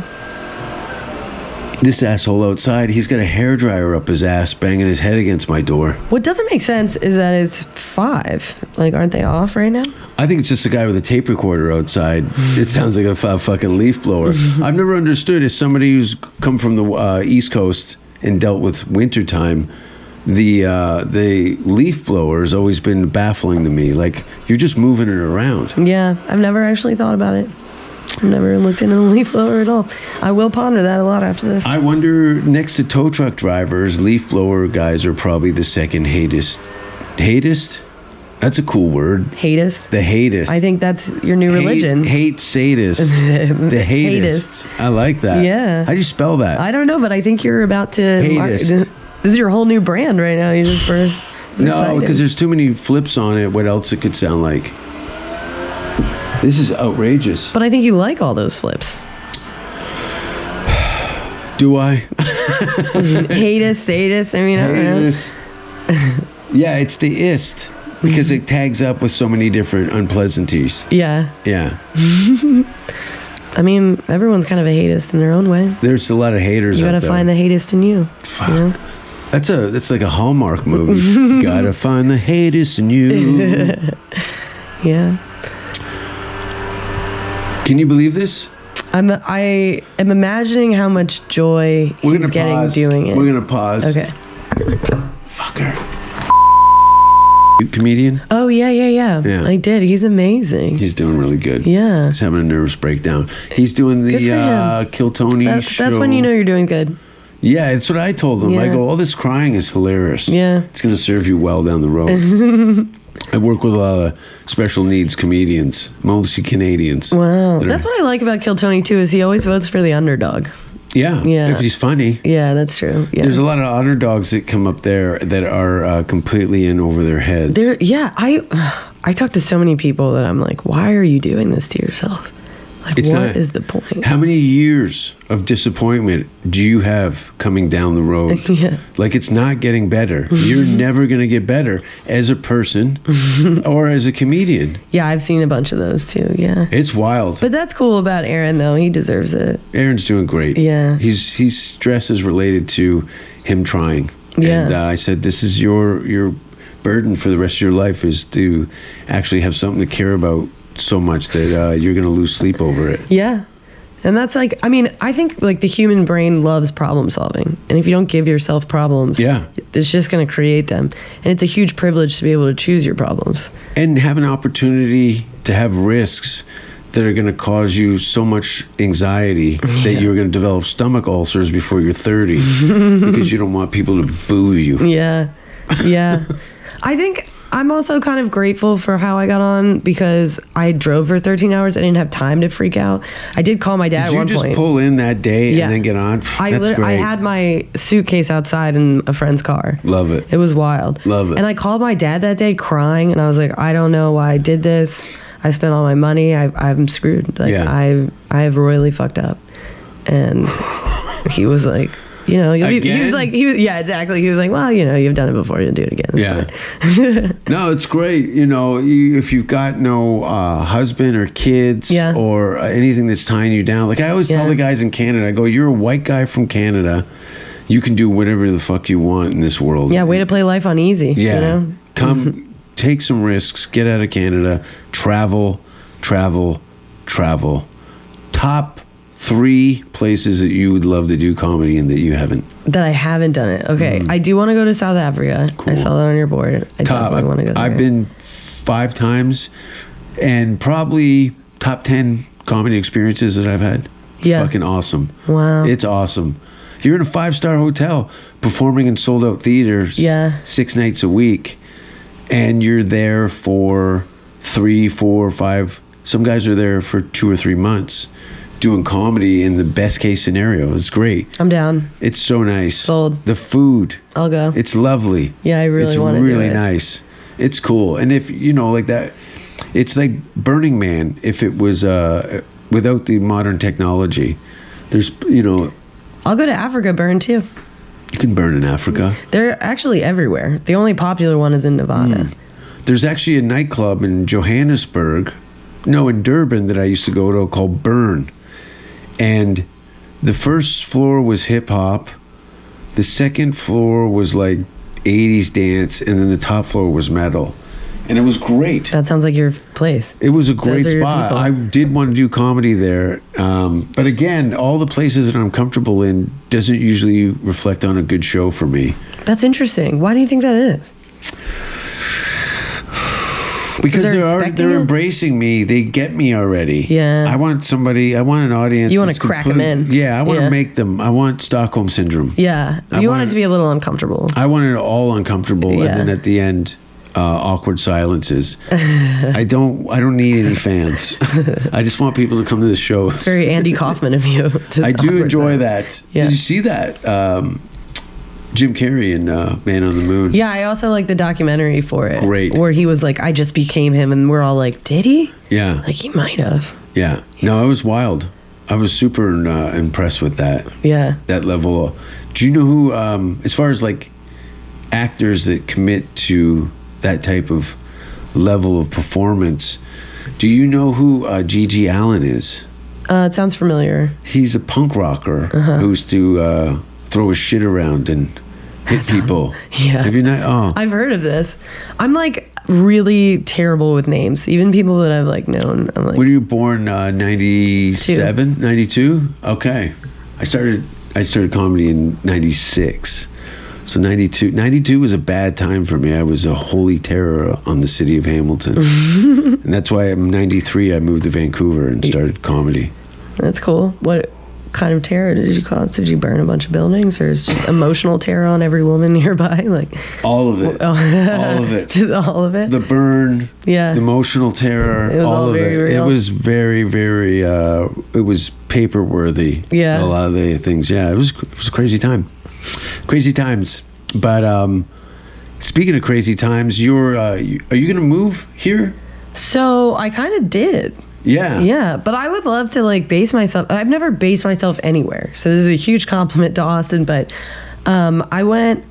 This asshole outside, he's got a hairdryer up his ass, banging his head against my door. What doesn't make sense is that it's 5. Like, aren't they off right now? I think it's just a guy with a tape recorder outside. It sounds like a fucking leaf blower. I've never understood, as somebody who's come from the East Coast and dealt with wintertime, the leaf blower has always been baffling to me. Like, you're just moving it around. Yeah, I've never actually thought about it. I've never looked into the leaf blower at all. I will ponder that a lot after this. I wonder, next to tow truck drivers, leaf blower guys are probably the second hatest. Hatest? That's a cool word. Hatist? The hatest. I think that's your new religion. Hate sadist. The hatest. I like that. Yeah. How do you spell that? I don't know, but I think you're about to... Hatist. This is your whole new brand right now. You just birthed. No, because there's too many flips on it. What else it could sound like? This is outrageous. But I think you like all those flips. Do I? Hatist, sadist. I mean, I don't know. Yeah, it's the ist. Because it tags up with so many different unpleasantries. Yeah. Yeah. I mean, everyone's kind of a hatist in their own way. There's a lot of haters You out gotta there. find the hatist in you. Fuck. You know? That's like a Hallmark movie. Gotta find the haters in you. Yeah. Can you believe this? I am imagining how much joy We're he's gonna getting pause. doing it. We're gonna pause. Okay. Fucker. Comedian? Oh, yeah. Yeah. I did. He's amazing. He's doing really good. Yeah. He's having a nervous breakdown. He's doing Good for the him. Kill Tony show. That's when you know you're doing good. Yeah, it's what I told him. I Yeah. go, all this crying is hilarious. Yeah. It's going to serve you well down the road. I work with a lot of special needs comedians, mostly Canadians. Wow. that That's are- what I like about Kill Tony, too, is he always votes for the underdog. Yeah, Yeah. if he's funny. Yeah, that's true. Yeah. There's a lot of underdogs that come up there that are completely in over their heads. I talk to so many people that I'm like, why are you doing this to yourself? Like, It's what not- is the point? How many years of disappointment do you have coming down the road? Yeah. Like, it's not getting better. You're never going to get better as a person or as a comedian. Yeah, I've seen a bunch of those too. Yeah. It's wild. But that's cool about Aaron, though. He deserves it. Aaron's doing great. Yeah. His stress is related to him trying. Yeah. And I said, this is your burden for the rest of your life, is to actually have something to care about so much that you're going to lose sleep over it. Yeah. And that's like, I mean, I think like the human brain loves problem solving. And if you don't give yourself problems, Yeah. it's just going to create them. And it's a huge privilege to be able to choose your problems. And have an opportunity to have risks that are going to cause you so much anxiety that you're going to develop stomach ulcers before you're 30 because you don't want people to boo you. Yeah. Yeah. I think I'm also kind of grateful for how I got on because I drove for 13 hours. I didn't have time to freak out. I did call my dad Did at you one just point. pull in that day Yeah. and then get on? I That's great. I had my suitcase outside in a friend's car. Love it. It was wild. Love it. And I called my dad that day crying, and I was like, I don't know why I did this. I spent all my money. I'm screwed. Like, Yeah. I have royally fucked up. And he was like, you know, he Again? was like, yeah, exactly. He was like, well, you know, you've done it before, you'll do it again. It's Yeah. fine. No, it's great. You know, if you've got no husband or kids Yeah. or anything that's tying you down. Like I always tell Yeah. the guys in Canada, I go, you're a white guy from Canada. You can do whatever the fuck you want in this world. Yeah, way to play life on easy. Yeah. You know? Come, take some risks, get out of Canada, travel. Top 3 places that you would love to do comedy and that you haven't. That I haven't done it. Okay. I do want to go to South Africa. Cool. I saw that on your board. I definitely want to go there. I've been 5 times and probably top 10 comedy experiences that I've had. Yeah. Fucking awesome. Wow. It's awesome. You're in a 5-star hotel performing in sold out theaters Yeah. 6 nights a week. And you're there for 3, 4, 5. Some guys are there for 2 or 3 months doing comedy in the best case scenario. It's great. I'm down. It's so nice. Sold. The food. I'll go. It's lovely. Yeah, I really want to It's do really it. nice. It's cool. And if, you know, like that, it's like Burning Man if it was without the modern technology. There's, you know, I'll go to Africa, burn too. you can burn in Africa. They're actually everywhere. The only popular one is in Nevada. There's actually a nightclub in Johannesburg, no, in Durban that I used to go to called Burn. And the first floor was hip hop. The second floor was like 80s dance. And then the top floor was metal. And it was great. That sounds like your place. It was a great are your spot. people. I did want to do comedy there. But again, all the places that I'm comfortable in doesn't usually reflect on a good show for me. That's interesting. Why do you think that is? Because they're expecting you? embracing me. They get me already. Yeah. I want an audience. You wanna that's crack 'em in. Yeah, I want to Yeah. make them. I want Stockholm Syndrome. Yeah. You want it to be a little uncomfortable. I want it all uncomfortable, Yeah. and then at the end, awkward silences. I don't need any fans. I just want people to come to the show. It's very Andy Kaufman of you. I do enjoy that. Yeah. Did you see that? Jim Carrey in Man on the Moon. Yeah, I also like the documentary for it. Great. Where he was like, I just became him, and we're all like, did he? Yeah. Like, he might have. Yeah. No, it was wild. I was super impressed with that. Yeah. That level. Do you know who, as far as like actors that commit to that type of level of performance, do you know who Gigi Allen is? It sounds familiar. He's a punk rocker who used to throw his shit around and hit people. Yeah. Have you not? Oh. I've heard of this. I'm like really terrible with names. Even people that I've like known. I'm like, Were you born 97, 92? Okay. I started comedy in 96. So 92 was a bad time for me. I was a holy terror on the city of Hamilton. And that's why I'm 93. I moved to Vancouver and started comedy. that's cool. What kind of terror did you cause? Did you burn a bunch of buildings, or is just emotional terror on every woman nearby? Like All of it. All of it. Just all of it. The burn, Yeah. the emotional terror, It was all of very it. real. It was very, very, it was paper worthy. Yeah. A lot of the things. Yeah, it was a crazy time. Crazy times. But speaking of crazy times, are you going to move here? So I kind of did. Yeah. Yeah, but I would love to like base myself. I've never based myself anywhere, so this is a huge compliment to Austin. But I went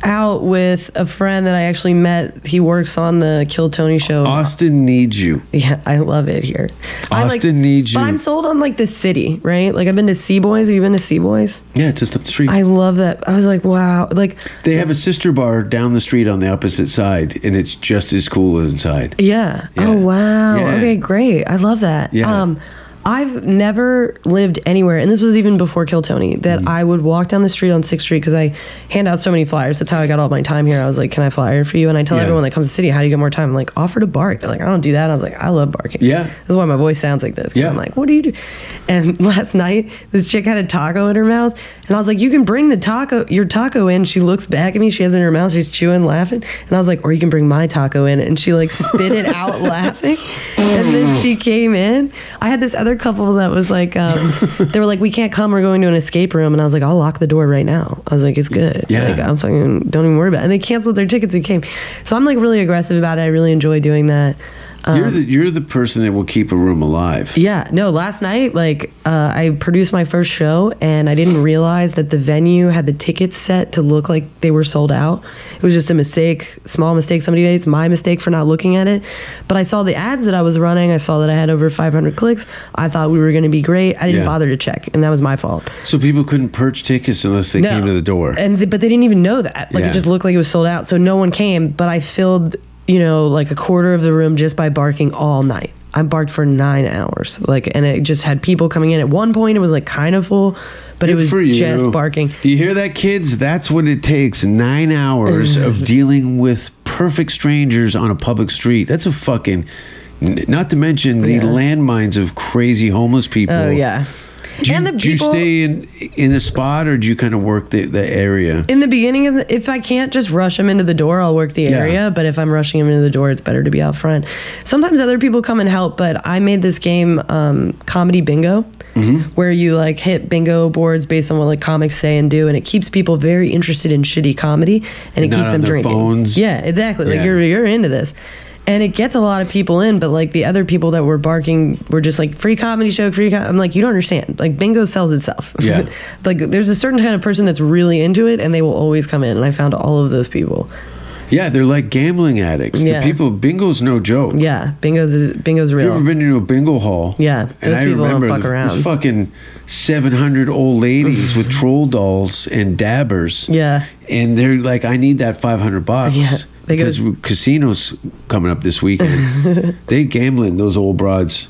out with a friend that I actually met. He works on the Kill Tony show. Austin needs you. Yeah, I love it here. Austin needs you. But I'm sold on like the city, right? Like I've been to Sea Boys. Have you been to Sea Boys? Yeah, it's just up the street. I love that. I was like, wow. Like They have a sister bar down the street on the opposite side, and it's just as cool as inside. Yeah. Yeah. Oh wow. Yeah. Okay, great. I love that. Yeah. I've never lived anywhere, and this was even before Kill Tony, that I would walk down the street on 6th Street because I hand out so many flyers. That's how I got all my time here. I was like, can I flyer for you? And I tell Yeah. everyone that comes to the city, how do you get more time? I'm like, offer to bark. They're like, I don't do that. I was like, I love barking. Yeah. This is why my voice sounds like this. 'Cause Yeah. I'm like, what do you do? And last night, this chick had a taco in her mouth, and I was like, you can bring your taco in. She looks back at me. She has it in her mouth. She's chewing, laughing. And I was like, or you can bring my taco in. And she like spit it out laughing. And then she came in. I had this other couple that was like, they were like, we can't come. We're going to an escape room. And I was like, I'll lock the door right now. I was like, it's good. Yeah. Like, I'm fucking, don't even worry about it. And they canceled their tickets and came. So I'm like really aggressive about it. I really enjoy doing that. You're the person that will keep a room alive. Yeah, no, last night, like, I produced my first show, and I didn't realize that the venue had the tickets set to look like they were sold out. It was just a mistake, small mistake somebody made. It's my mistake for not looking at it. But I saw the ads that I was running. I saw that I had over 500 clicks. I thought we were going to be great. I didn't Yeah. bother to check, and that was my fault. So people couldn't purge tickets unless they came to the door. But they didn't even know that. Like, Yeah. it just looked like it was sold out. So no one came, but I filled, like a quarter of the room just by barking all night. I barked for 9 hours. And it just had people coming in. At one point, it was like kind of full, but it Good was for you. just barking. Do you hear that, kids? That's what it takes. 9 hours of dealing with perfect strangers on a public street. That's a fucking... Not to mention the landmines of crazy homeless people. Oh, yeah. And the Do you people... stay in a spot, or do you kind of work the area? In the beginning of if I can't just rush them into the door, I'll work the area. But if I'm rushing them into the door, it's better to be out front. Sometimes other people come and help, but I made this game, Comedy Bingo, where you like hit bingo boards based on what like comics say and do, and it keeps people very interested in shitty comedy, and it Not keeps on them their drinking. phones. Yeah, exactly. Like Yeah. you're into this. And it gets a lot of people in, but like the other people that were barking were just like, free comedy show, I'm like, you don't understand. Like bingo sells itself. Yeah. Like there's a certain kind of person that's really into it, and they will always come in. And I found all of those people. Yeah, they're like gambling addicts. Yeah. Bingo's no joke. Yeah, bingo's Have you real. ever been to a bingo hall? Yeah, And those I people don't remember fuck around. there's fucking 700 old ladies with troll dolls and dabbers. Yeah. And they're like, I need that $500. Yeah, they go- because casinos coming up this weekend. They gambling, those old broads.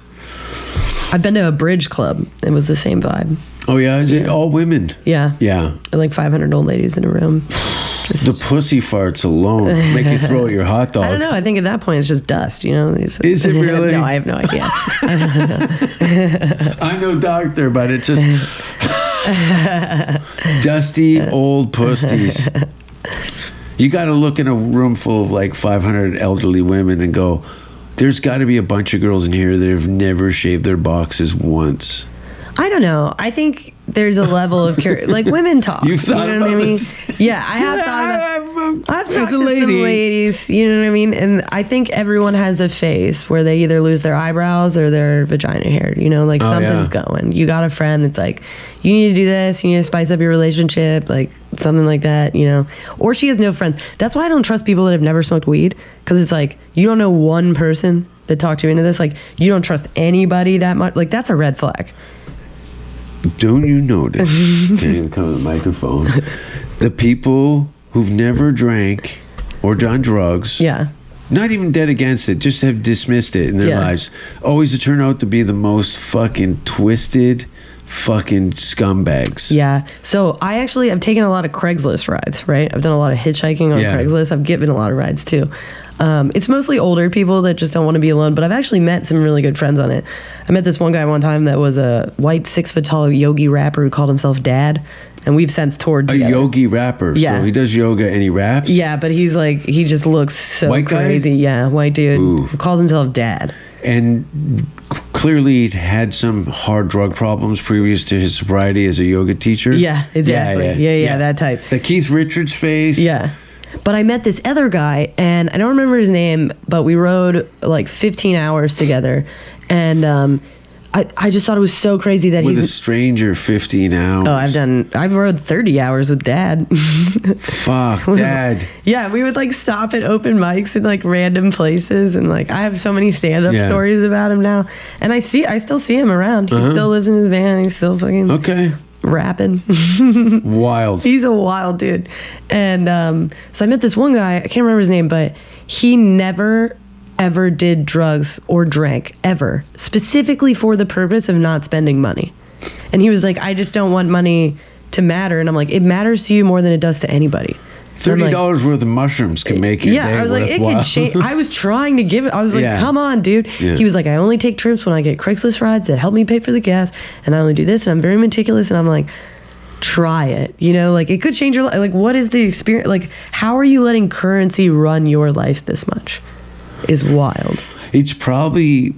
I've been to a bridge club. It was the same vibe. Oh, yeah? Is it all women? Yeah. Yeah. Like 500 old ladies in a room. The pussy farts alone make you throw your hot dog. I don't know. I think at that point it's just dust, you know? Is it really? No, I have no idea. I'm no doctor, but it's just dusty old pussies. You got to look in a room full of like 500 elderly women and go, there's got to be a bunch of girls in here that have never shaved their boxes once. I don't know. I think there's a level of like women talk. You've thought you know what I about mean? this? Yeah, I have thought about. I've talked to some lady. ladies. You know what I mean? And I think everyone has a phase where they either lose their eyebrows or their vagina hair. You know, like something's going. You got a friend that's like, you need to do this. You need to spice up your relationship, like something like that. You know, or she has no friends. That's why I don't trust people that have never smoked weed, because it's like you don't know one person that talked you into this. Like you don't trust anybody that much. Like that's a red flag. Don't you notice? Can't even come to the microphone. The people who've never drank or done drugs, not even dead against it, just have dismissed it in their lives, always turn out to be the most fucking twisted fucking scumbags. Yeah. So I've taken a lot of Craigslist rides, right? I've done a lot of hitchhiking on Craigslist. I've given a lot of rides too. It's mostly older people that just don't want to be alone, but I've actually met some really good friends on it. I met this one guy one time that was a white 6 foot tall yogi rapper who called himself Dad, and we've since toured together. A yogi rapper. Yeah. So he does yoga and he raps? Yeah, but he's like, he just looks so white crazy. Guy? Yeah, white dude. Ooh. Who calls himself Dad. And clearly had some hard drug problems previous to his sobriety as a yoga teacher. Yeah, exactly. Yeah, that type. The Keith Richards face. Yeah. But I met this other guy, and I don't remember his name, but we rode like 15 hours together. And I just thought it was so crazy that with a stranger 15 hours. Oh, I've rode 30 hours with Dad. Fuck, Dad. Yeah, we would like stop at open mics in like random places, and like I have so many stand-up stories about him now. And I still see him around. He still lives in his van. He's still fucking rapping. Wild. He's a wild dude. And so I met this one guy, I can't remember his name, but he never ever did drugs or drank ever, specifically for the purpose of not spending money. And he was like, I just don't want money to matter. And I'm like, it matters to you more than it does to anybody. $30 worth of mushrooms can make your day I was like, it worthwhile. could change. I was trying to give it. I was like, come on, dude. Yeah. He was like, I only take trips when I get Craigslist rides that help me pay for the gas, and I only do this, and I'm very meticulous. And I'm like, try it. You know, like it could change your life. Like, what is the experience? Like, how are you letting currency run your life this much? Is wild. It's probably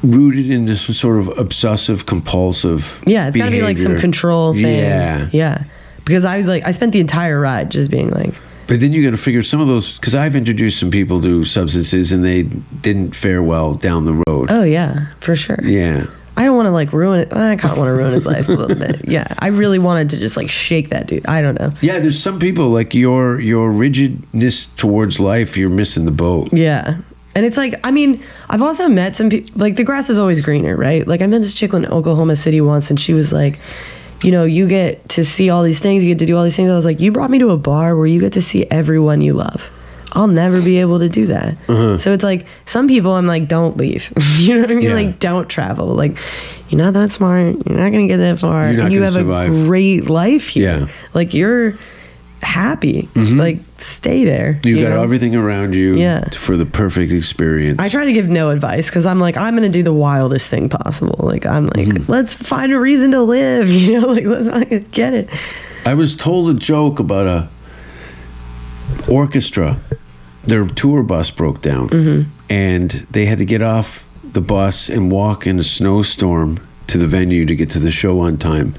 rooted into some sort of obsessive compulsive it's got to be like some control thing. Yeah. Because I was like, I spent the entire ride just being like. But then you got to figure some of those, because I've introduced some people to substances and they didn't fare well down the road. Oh yeah, for sure. Yeah. I don't want to like ruin it. I kind of want to ruin his life a little bit. Yeah, I really wanted to just like shake that dude. I don't know. Yeah, there's some people like your rigidness towards life. You're missing the boat. Yeah, and it's like, I mean, I've also met some people. Like the grass is always greener, right? Like I met this chick in Oklahoma City once, and she was like, you know, you get to see all these things. You get to do all these things. I was like, you brought me to a bar where you get to see everyone you love. I'll never be able to do that. So it's like, some people I'm like, don't leave. You know what I mean? Like, don't travel. Like, you're not that smart. You're not going to get that far. You're not you gonna have survive. a great life here. Yeah. Like, you're happy. Like, stay there. You got know? everything around you for the perfect experience. I try to give no advice because I'm like, I'm going to do the wildest thing possible. Like, I'm like, let's find a reason to live. You know, like, let's fucking get it. I was told a joke about a orchestra. Their tour bus broke down, and they had to get off the bus and walk in a snowstorm to the venue to get to the show on time.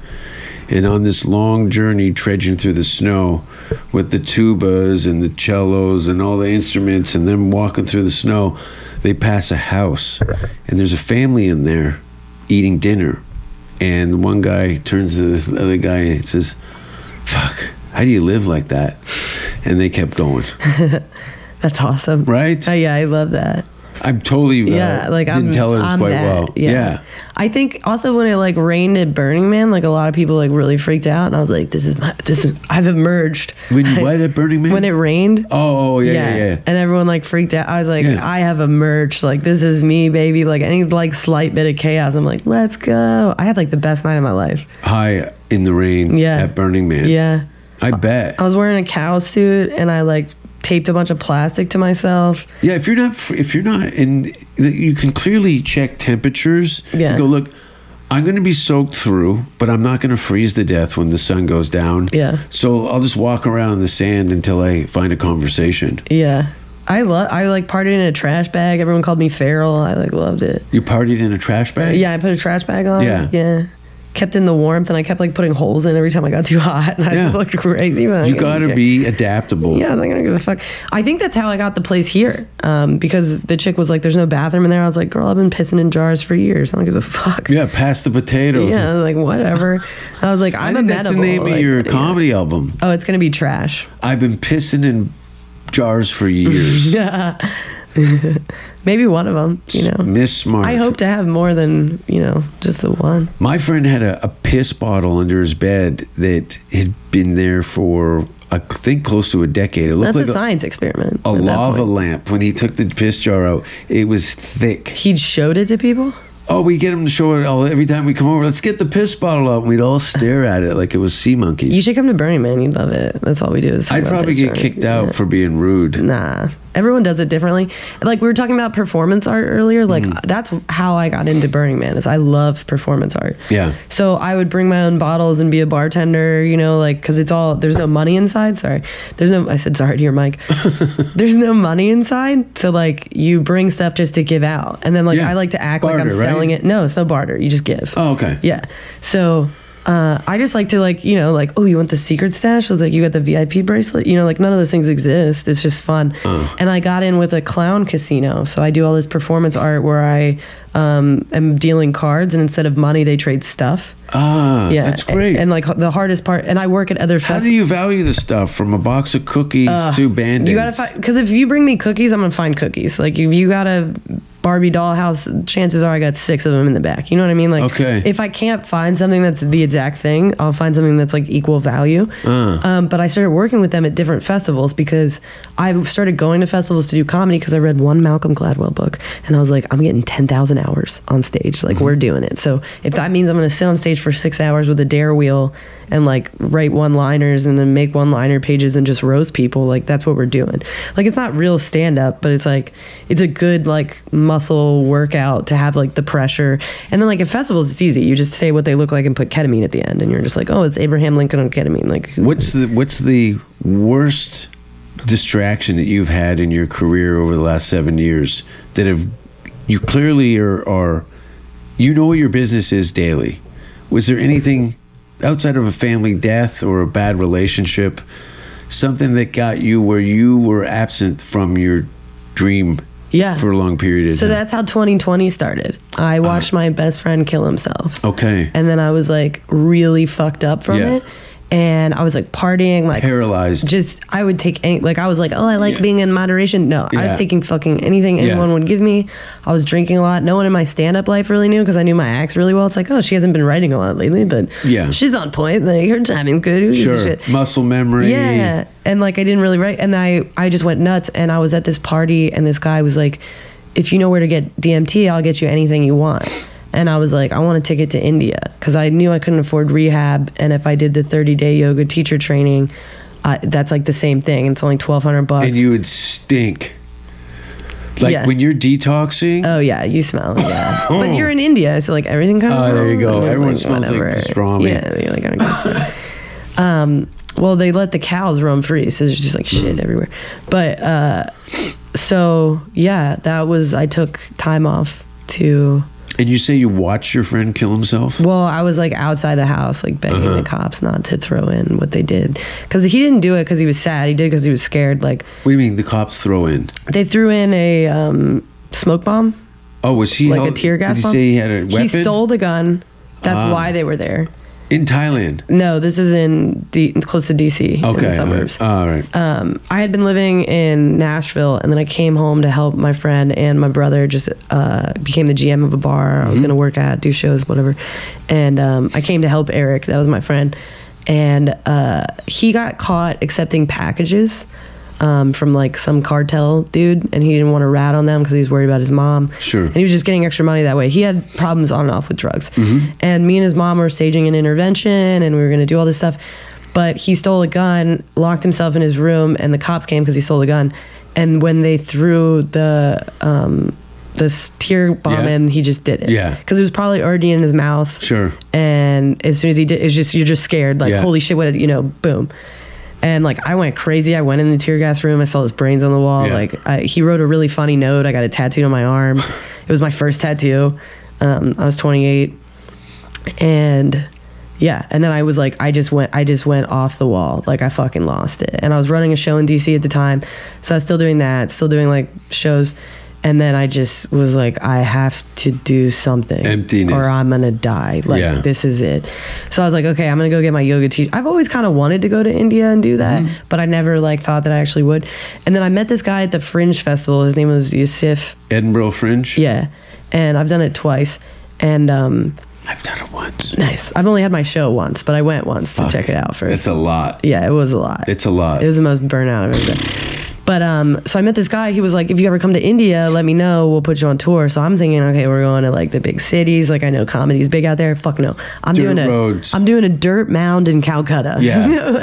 And on this long journey, trudging through the snow with the tubas and the cellos and all the instruments, and then walking through the snow, they pass a house, and there's a family in there eating dinner. And the one guy turns to the other guy and says, "Fuck, how do you live like that?" And they kept going. That's awesome. Right? Oh, yeah, I love that. I'm totally didn't tell it quite well. Yeah. I think also when it like rained at Burning Man, like a lot of people like really freaked out, and I was like, I've emerged. When you what at Burning Man? When it rained. Oh yeah. And everyone like freaked out. I was like, I have emerged. Like, this is me, baby. Like any like slight bit of chaos, I'm like, let's go. I had like the best night of my life. High in the rain at Burning Man. Yeah. I bet. I was wearing a cow suit and I like taped a bunch of plastic to myself. Yeah, if you're not, and you can clearly check temperatures. Yeah. You go, look, I'm going to be soaked through, but I'm not going to freeze to death when the sun goes down. Yeah. So I'll just walk around in the sand until I find a conversation. Yeah. I like partied in a trash bag. Everyone called me feral. I like loved it. You partied in a trash bag? Yeah, I put a trash bag on. Yeah. Yeah. Kept in the warmth, and I kept like putting holes in every time I got too hot, and I just looked crazy. But You got to be adaptable. Yeah, I was like, I don't give a fuck. I think that's how I got the place here, because the chick was like, "There's no bathroom in there." I was like, "Girl, I've been pissing in jars for years. I don't give a fuck." Yeah, pass the potatoes. Yeah, I was like, whatever. I was like, I I'm think amenable. that's the name of your comedy album. Oh, it's gonna be trash. I've been pissing in jars for years. Yeah. Maybe one of them, Miss Smart. I hope to have more than, just the one. My friend had a piss bottle under his bed that had been there for, I think, close to a decade. It looked That's like a science experiment. a at that lava point. lamp. When he took the piss jar out, it was thick. He showed it to people? Oh, we get him to show it every time we come over. Let's get the piss bottle out. And we'd all stare at it like it was sea monkeys. You should come to Burning Man. You'd love it. That's all we do. Is talk I'd about probably piss get jar. kicked out Yeah. for being rude. Nah. Everyone does it differently. Like we were talking about performance art earlier. Like that's how I got into Burning Man. Is I love performance art. Yeah. So I would bring my own bottles and be a bartender. Because it's all there's no money inside. Sorry, there's no. I said sorry to your mic. There's no money inside. So like you bring stuff just to give out, and then like Yeah. I like to act like I'm Barter, right? selling it. No, it's no barter. You just give. Oh, okay. Yeah. So I just like to oh, you want the secret stash? I was like, you got the VIP bracelet? Like none of those things exist. It's just fun. And I got in with a clown casino. So I do all this performance art where I am dealing cards, and instead of money, they trade stuff. Ah, Yeah. that's great. And like the hardest part, and I work at other How festivals. do you value the stuff from a box of cookies to Band-Aids? You gotta find, because if you bring me cookies, I'm gonna find cookies. Like if you got a Barbie doll house, chances are I got 6 of them in the back. You know what I mean? Like, Okay. if I can't find something that's the exact thing, I'll find something that's like equal value. But I started working with them at different festivals because I started going to festivals to do comedy because I read one Malcolm Gladwell book, and I was like, I'm getting 10,000 hours on stage. Like we're doing it. So if that means I'm gonna sit on stage for 6 hours with a dare wheel and like write one-liners and then make one-liner pages and just roast people, like that's what we're doing. Like it's not real stand-up, but it's like it's a good like muscle workout to have like the pressure. And then like at festivals it's easy. You just say what they look like and put ketamine at the end, and you're just like, oh, it's Abraham Lincoln on ketamine. Like What's the worst distraction that you've had in your career over the last 7 years that have you clearly are you know what your business is daily? Was there anything outside of a family death or a bad relationship, something that got you where you were absent from your dream yeah. for a long period of So time? that's how 2020 started. I watched my best friend kill himself. Okay. And then I was like really fucked up from Yeah. it. And I was like partying, like Paralyzed. just I would take any, like I was like, oh, I like being in moderation. No, I Yeah. was taking fucking anything anyone would give me. I was drinking a lot. No one in my stand-up life really knew because I knew my acts really well. It's like, oh, she hasn't been writing a lot lately, but Yeah. she's on point. Like her timing's good. Who gives a Sure. shit? Muscle memory. Yeah. And like I didn't really write, and I just went nuts. And I was at this party, and this guy was like, if you know where to get DMT, I'll get you anything you want. And I was like, I want a ticket to India because I knew I couldn't afford rehab. And if I did the 30-day yoga teacher training, that's like the same thing. It's only $1,200. And you would stink. Like Yeah. when you're detoxing. Oh yeah, you smell. Yeah, but you're in India, so like everything kind of. Oh, there you go. smells, and you're Everyone like, smells like whatever. pastrami. Yeah, you're like gonna go for it. Well, they let the cows roam free, so there's just like shit everywhere. But so yeah, that was I took time off to. And you say you watched your friend kill himself? Well, I was like outside the house, like begging the cops not to throw in what they did, because he didn't do it because he was sad. He did because he was scared. Like, What do you mean the cops throw in? they threw in a smoke bomb, Oh, was he like a tear gas Did he bomb. say he had a weapon? He stole the gun. That's why they were there. In Thailand. No, this is in close to DC, in Okay. the suburbs. All right. I had been living in Nashville, and then I came home to help my friend, and my brother just became the GM of a bar I was going to work at, do shows, whatever. And I came to help Eric. That was my friend. And he got caught accepting packages from like some cartel dude, and he didn't want to rat on them because he was worried about his mom. Sure. And he was just getting extra money that way. He had problems on and off with drugs. And me and his mom were staging an intervention, and we were going to do all this stuff. But he stole a gun, locked himself in his room, and the cops came because he stole the gun. And when they threw the tear bomb in, he just did it. Yeah. Because it was probably already in his mouth. Sure. And as soon as he did, you're just scared. Like, holy shit, what, boom. And like, I went crazy. I went in the tear gas room. I saw his brains on the wall. Yeah. Like, he wrote a really funny note. I got it tattooed on my arm. It was my first tattoo. I was 28. And yeah. And then I was like, I just went off the wall. Like, I fucking lost it. And I was running a show in DC at the time. So I was still doing that, still doing like shows. And then I just was like, I have to do something. Emptiness. Or I'm going to die. Like, this is it. So I was like, okay, I'm going to go get my yoga teacher. I've always kind of wanted to go to India and do that, but I never like thought that I actually would. And then I met this guy at the Fringe Festival. His name was Yusuf. Edinburgh Fringe? Yeah. And I've done it twice. And I've done it once. Nice. I've only had my show once, but I went once to check it out first. It's a lot. Yeah, it was a lot. It's a lot. It was the most burnout I've ever done. But so I met this guy. He was like, if you ever come to India, let me know. We'll put you on tour. So I'm thinking, okay, we're going to like the big cities. Like, I know comedy's big out there. Fuck no. I'm doing a dirt mound in Calcutta. Yeah.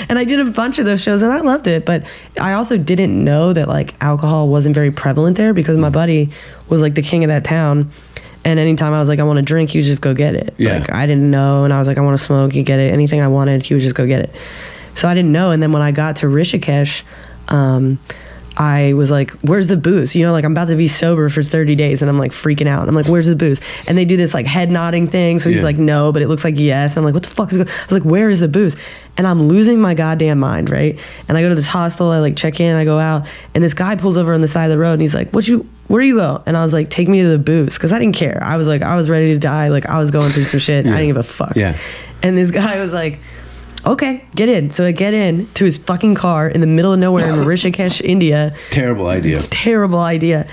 And I did a bunch of those shows and I loved it. But I also didn't know that like alcohol wasn't very prevalent there because my buddy was like the king of that town. And anytime I was like, I want to drink, he would just go get it. Yeah. Like, I didn't know. And I was like, I want to smoke. He'd get it. Anything I wanted, he would just go get it. So I didn't know. And then when I got to Rishikesh, I was like, where's the booze? Like, I'm about to be sober for 30 days and I'm like freaking out. And I'm like, where's the booze? And they do this like head nodding thing. So he's like, no, but it looks like yes. I'm like, what the fuck is going on? I was like, where is the booze? And I'm losing my goddamn mind, right? And I go to this hostel, I like check in, I go out, and this guy pulls over on the side of the road and he's like, where you go? And I was like, take me to the booze. Because I didn't care. I was like, I was ready to die. Like, I was going through some shit. I didn't give a fuck. Yeah. And this guy was like, okay, get in. So I get in to his fucking car in the middle of nowhere in Rishikesh, India. Terrible idea.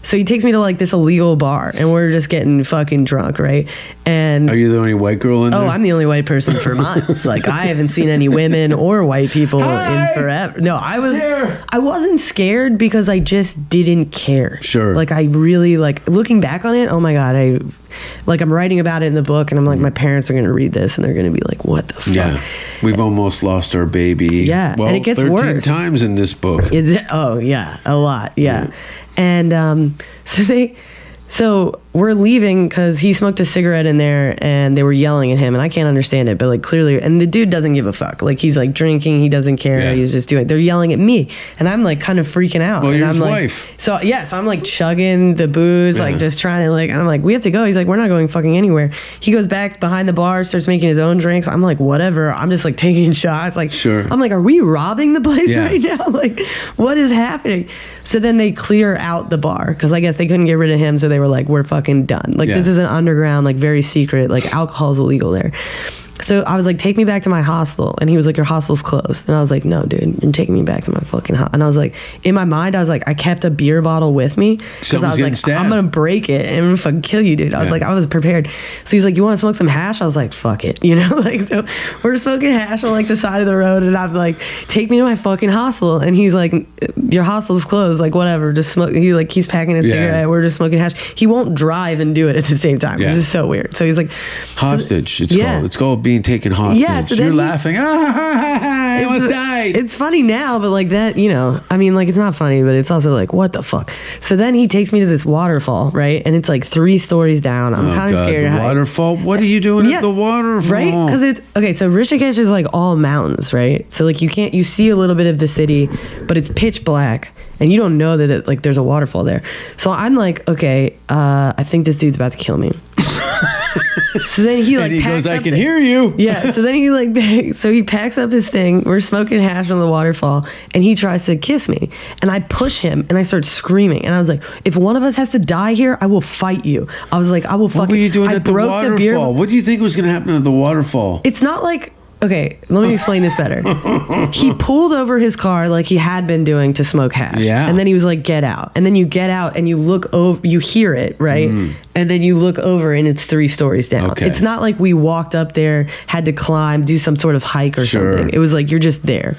So he takes me to like this illegal bar and we're just getting fucking drunk, right? And are you the only white girl in there? Oh, I'm the only white person for months. Like, I haven't seen any women or white people in forever. No, I wasn't scared because I just didn't care. Sure. Like, I really, like, looking back on it, oh my God, I'm writing about it in the book and I'm like, my parents are going to read this and they're going to be like, what the fuck? Yeah. We've almost lost our baby. Yeah. Well, and it gets 13 worse. times in this book. Oh, yeah. A lot. Yeah. And so we're leaving because he smoked a cigarette in there and they were yelling at him and I can't understand it, but like clearly, and the dude doesn't give a fuck. Like, he's like drinking, he doesn't care. Yeah. He's just doing, they're yelling at me and I'm like kind of freaking out. Well, and you're I'm his like, wife. So I'm like chugging the booze, like just trying to like, and I'm like, we have to go. He's like, we're not going fucking anywhere. He goes back behind the bar, starts making his own drinks. I'm like, whatever. I'm just like taking shots. Like, sure. I'm like, are we robbing the place right now? Like, what is happening? So then they clear out the bar because I guess they couldn't get rid of him. So they were like, we're fucking done. Like, this is an underground, like very secret, like alcohol's illegal there. So I was like, take me back to my hostel. And he was like, your hostel's closed. And I was like, no, dude, you're taking me back to my fucking hostel. And I was like, in my mind, I was like, I kept a beer bottle with me. Because I was like, stabbed. I'm going to break it and I'm going to fucking kill you, dude. I was like, I was prepared. So he's like, you want to smoke some hash? I was like, fuck it. Like, so we're smoking hash on like the side of the road. And I'm like, take me to my fucking hostel. And he's like, your hostel's closed. Like, whatever, just smoke. He's packing a cigarette. We're just smoking hash. He won't drive and do it at the same time. It's just so weird. So he's like, hostage. It's called being taken hostage. Yeah, so you're laughing. I almost died. It's funny now, but like that, I mean, like, it's not funny, but it's also like, what the fuck? So then he takes me to this waterfall, right? And it's like 3 stories down. I'm kind of scared. The waterfall? What are you doing at the waterfall? Right? Because it's okay. So Rishikesh is like all mountains, right? So like you see a little bit of the city, but it's pitch black. And you don't know that there's a waterfall there. So I'm like, okay, I think this dude's about to kill me. So then he like, and he goes, I can hear you. Yeah. So then he packs up his thing. We're smoking hash on the waterfall, and he tries to kiss me, and I push him, and I start screaming, and I was like, if one of us has to die here, I will fight you. I was like, I will fucking. What were you doing at the waterfall? What do you think was going to happen at the waterfall? It's not like. Okay, let me explain this better. He pulled over his car like he had been doing to smoke hash. Yeah. And then he was like, get out. And then you get out and you look over, you hear it, right? And then you look over and it's 3 stories down. Okay. It's not like we walked up there, had to climb, do some sort of hike or something. It was like, you're just there.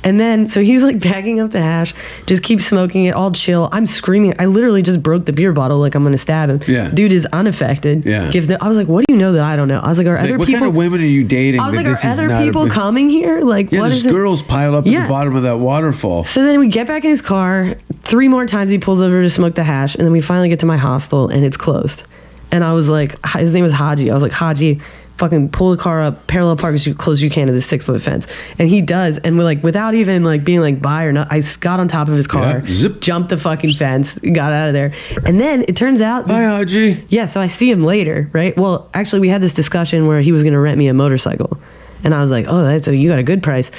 And then, so he's like backing up to hash, just keeps smoking it, all chill. I'm screaming. I literally just broke the beer bottle like I'm going to stab him. Yeah. Dude is unaffected. Yeah. I was like, what do you know that I don't know? I was like, are other what people... kind of women are you dating? I was like, this are is other not people coming here? Like, Yeah, what there's is it? girls piled up at the bottom of that waterfall. So then we get back in his car. 3 more times he pulls over to smoke the hash. And then we finally get to my hostel and it's closed. And I was like, his name was Haji. I was like, Haji, fucking pull the car up, parallel park as close as you can to this 6-foot fence. And he does. And we're like, without even like being like bye or not, I got on top of his car, jumped the fucking fence, got out of there. And then it turns out... Hi, Haji. Yeah, so I see him later, right? Well, actually, we had this discussion where he was going to rent me a motorcycle. And I was like, oh, you got a good price.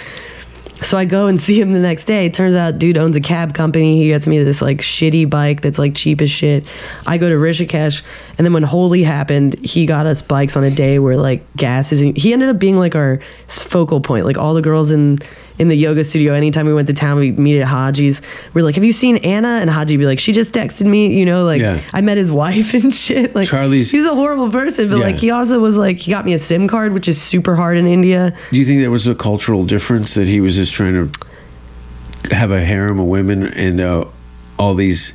So I go and see him the next day. It turns out dude owns a cab company. He gets me this like shitty bike that's like cheap as shit. I go to Rishikesh, and then when Holi happened, he got us bikes on a day where like gas isn't... He ended up being like our focal point. Like all the girls in the yoga studio, anytime we went to town, we'd meet at Haji's. We're like, have you seen Anna? And Haji would be like, she just texted me, like I met his wife and shit. Like Charlie's... He's a horrible person, but like he also was like, he got me a SIM card, which is super hard in India. Do you think there was a cultural difference that he was just trying to have a harem of women and all these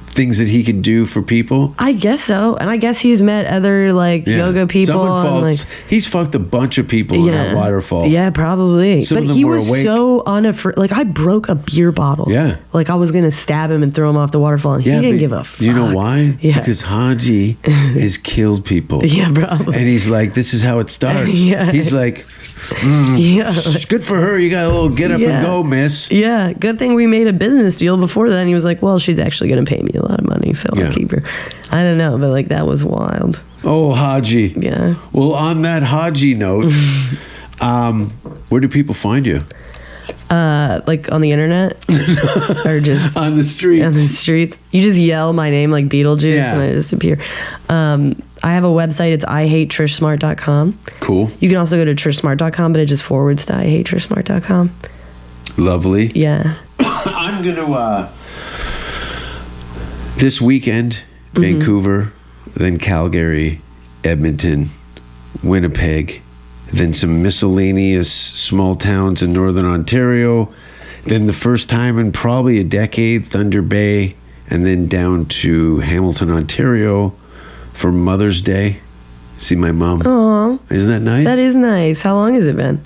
things that he could do for people? I guess so. And I guess he's met other like yoga people. He's fucked a bunch of people in that waterfall. Yeah, probably. Some but of them he were was awake. so unafraid. Like I broke a beer bottle. Yeah. Like I was gonna stab him and throw him off the waterfall, and he didn't give a fuck. You know why? Yeah. Because Haji has killed people. Yeah, probably. And he's like, this is how it starts. Yeah. He's like, good for her. You got a little get up and go, miss. Yeah, good thing we made a business deal before then. He was like, well, she's actually going to pay me a lot of money, so I'll keep her. I don't know, but like that was wild. Oh, Haji. Yeah. Well, on that Haji note, where do people find you? Like on the internet? Or just on the street? On the street. You just yell my name like Beetlejuice and I just appear. I have a website. It's ihatetrishsmart.com. Cool. You can also go to trishsmart.com, but it just forwards to ihatetrishsmart.com. Lovely. Yeah. I'm going to, this weekend, Vancouver, then Calgary, Edmonton, Winnipeg, then some miscellaneous small towns in Northern Ontario, then the first time in probably a decade, Thunder Bay, and then down to Hamilton, Ontario for Mother's Day. See my mom. Aw. Isn't that nice? That is nice. How long has it been?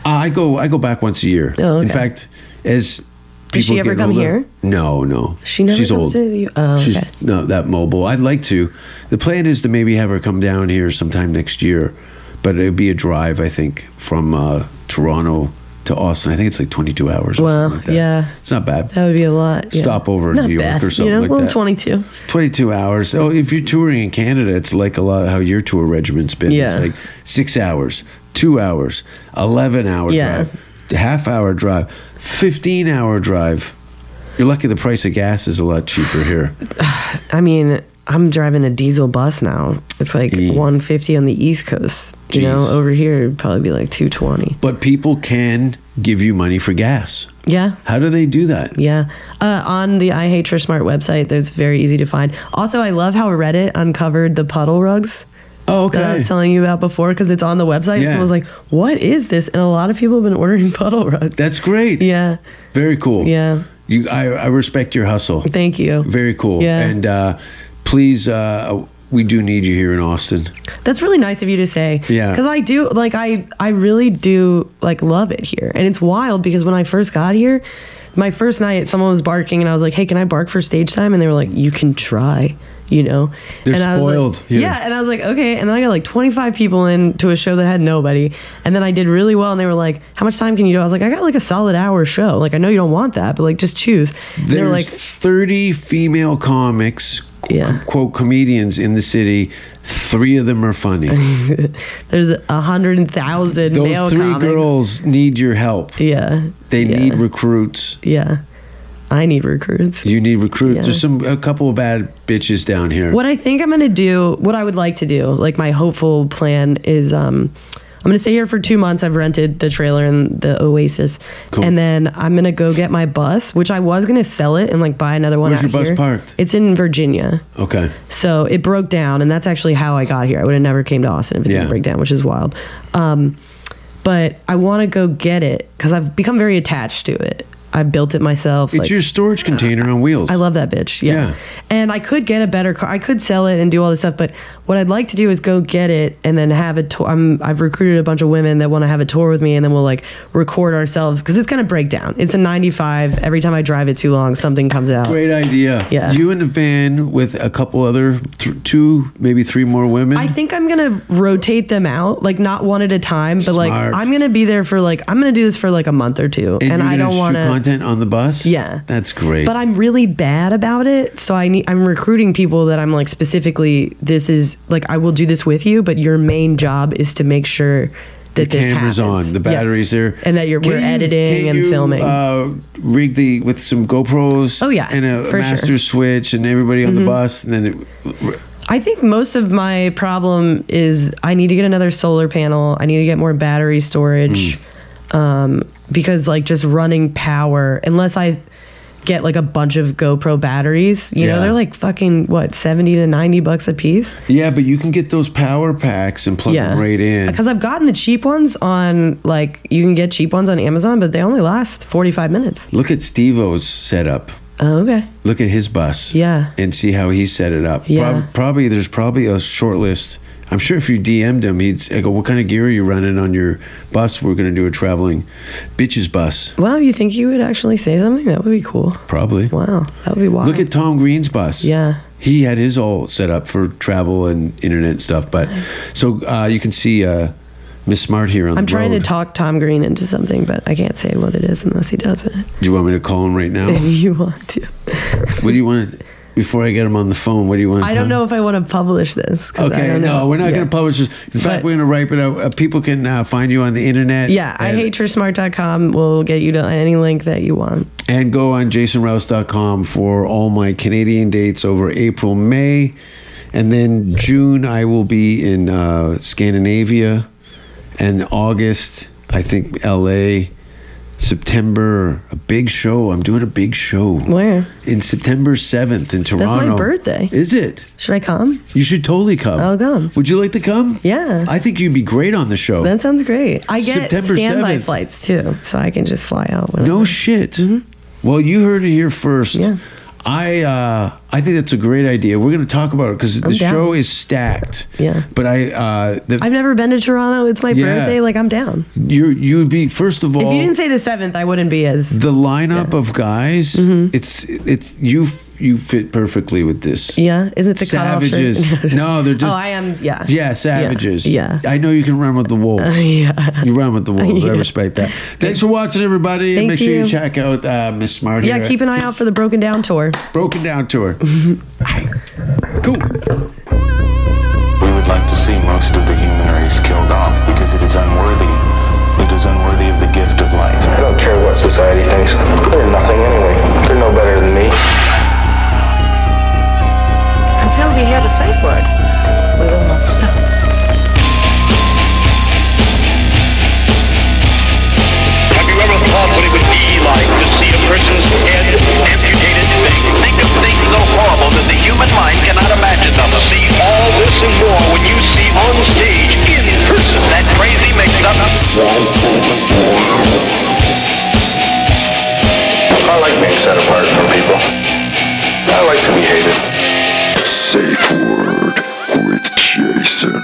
I go back once a year. Oh, okay. In fact, as people Does she ever get come older, here? No. She never She's comes old. to you? Oh, She's okay. not that mobile. I'd like to. The plan is to maybe have her come down here sometime next year, but it'd be a drive, I think, from Toronto to Austin. I think it's like 22 hours or something like that. Yeah. It's not bad. That would be a lot. Yeah. Stop over in Not New York bad. or something like well, that. 22. 22 hours. Oh, if you're touring in Canada, it's like a lot how your tour regiment's been. Yeah. It's like 6 hours, 2 hours, 11-hour drive, half-hour drive, 15-hour drive. You're lucky the price of gas is a lot cheaper here. I mean, I'm driving a diesel bus now. It's like $150 on the East Coast. You know, over here it'd probably be like $220. But people can give you money for gas. Yeah. How do they do that? Yeah. On the I Hate Trish Smart website, there's very easy to find. Also, I love how Reddit uncovered the puddle rugs. Oh, okay. That I was telling you about before because it's on the website. Yeah. So I was like, what is this? And a lot of people have been ordering puddle rugs. That's great. Yeah. Very cool. Yeah. I respect your hustle. Thank you. Very cool. Yeah. And please, we do need you here in Austin. That's really nice of you to say. Yeah. Because I do, like, I really do, like, love it here. And it's wild because when I first got here, my first night, someone was barking and I was like, hey, can I bark for stage time? And they were like, you can try, you know? They're and I was spoiled. Like, yeah. And I was like, okay. And then I got like 25 people into a show that had nobody. And then I did really well. And they were like, how much time can you do? I was like, I got like a solid hour show. Like, I know you don't want that, but like, just choose. And they were There's like 30 female comics, quote, comedians in the city. 3 of them are funny. There's 100,000 male Those 3 comics. girls need your help. Yeah. They need recruits. Yeah. I need recruits. You need recruits. Yeah. There's a couple of bad bitches down here. What I think I'm going to do, what I would like to do, like my hopeful plan is I'm going to stay here for 2 months. I've rented the trailer in the Oasis. Cool. And then I'm going to go get my bus, which I was going to sell it and like buy another one. Where's out your bus here. parked? It's in Virginia. Okay. So it broke down, and that's actually how I got here. I would have never came to Austin if it didn't break down, which is wild. but I want to go get it because I've become very attached to it. I built it myself. It's your storage container on wheels. I love that bitch. Yeah. And I could get a better car. I could sell it and do all this stuff, but what I'd like to do is go get it and then have a tour. I've recruited a bunch of women that want to have a tour with me, and then we'll like record ourselves because it's going to break down. It's a 95. Every time I drive it too long, something comes out. Great idea. Yeah. You in the van with a couple other, two, maybe three more women? I think I'm going to rotate them out, like not one at a time, but like Smart. I'm going to be there for like, I'm going to do this for like a month or two. And I don't want to. Content on the bus? Yeah. That's great. But I'm really bad about it. So I'm recruiting people that I'm like specifically, this is like, I will do this with you, but your main job is to make sure that the this camera's happens. on, the battery's there. And that we're editing and filming. Rig with some GoPros. Oh, yeah, And a for master sure. switch and everybody on the bus. And then I think most of my problem is I need to get another solar panel. I need to get more battery storage. Because like just running power, unless I get like a bunch of GoPro batteries, you know, they're like fucking what, $70 to $90 a piece. Yeah, but you can get those power packs and plug them right in. Because I've gotten the cheap ones on like, you can get cheap ones on Amazon, but they only last 45 minutes. Look at Steve-O's setup. Oh, okay. Look at his bus. Yeah. And see how he set it up. Yeah. There's probably a short list. I'm sure if you DM'd him, I go, what kind of gear are you running on your bus? We're going to do a traveling bitches bus. Wow, you think you would actually say something? That would be cool. Probably. Wow, that would be wild. Look at Tom Green's bus. Yeah. He had his all set up for travel and internet stuff. But so you can see Miss Smart here on the road. I'm trying to talk Tom Green into something, but I can't say what it is unless he does it. Do you want me to call him right now? If you want to. What do you want to... Before I get him on the phone, what do you want to I don't know if I want to publish this. Okay, no, we're not going to publish this. In fact, we're going to write it out. People can find you on the internet. Yeah, I hate TrishSmart.com will get you to any link that you want. And go on jasonrouse.com for all my Canadian dates over April, May. And then June, I will be in Scandinavia. And August, I think LA. September, a big show. I'm doing a big show. Where? In September 7th in Toronto. That's my birthday. Is it? Should I come? You should totally come. I'll come. Would you like to come? Yeah. I think you'd be great on the show. That sounds great. I get September standby 7th. flights too, so I can just fly out whenever. No shit. Well, you heard it here first. Yeah. I think that's a great idea. We're going to talk about it because the down. show is stacked. Yeah. But I've never been to Toronto. It's my birthday. Like, I'm down. you'd be, first of all, If you didn't say the 7th, I wouldn't be as. the lineup of guys. It's you fit perfectly with this. Yeah, isn't it the Savages? cutoff shirt? No, they're just. Oh, I am. Yeah. Yeah, savages. Yeah. I know you can run with the wolves. Yeah. You run with the wolves. I Yeah. respect that. Thanks for watching, everybody. Thank Make sure you you. check out Miss Smart here. Yeah, keep an eye out for the Broken Down tour. Broken Down tour. Cool. We would like to see most of the human race killed off because it is unworthy. It is unworthy of the gift of life. I don't care what society thinks. They're nothing anyway. They're no better than me. Until we hear the safe word, we will not stop. Have you ever thought what it would be like to see a person's head amputated? Think of things so horrible that the human mind cannot imagine them. See all this and more when you see on stage, in person, that crazy mix-up. I like being set apart from people. I like to be hated. Safe word with Jason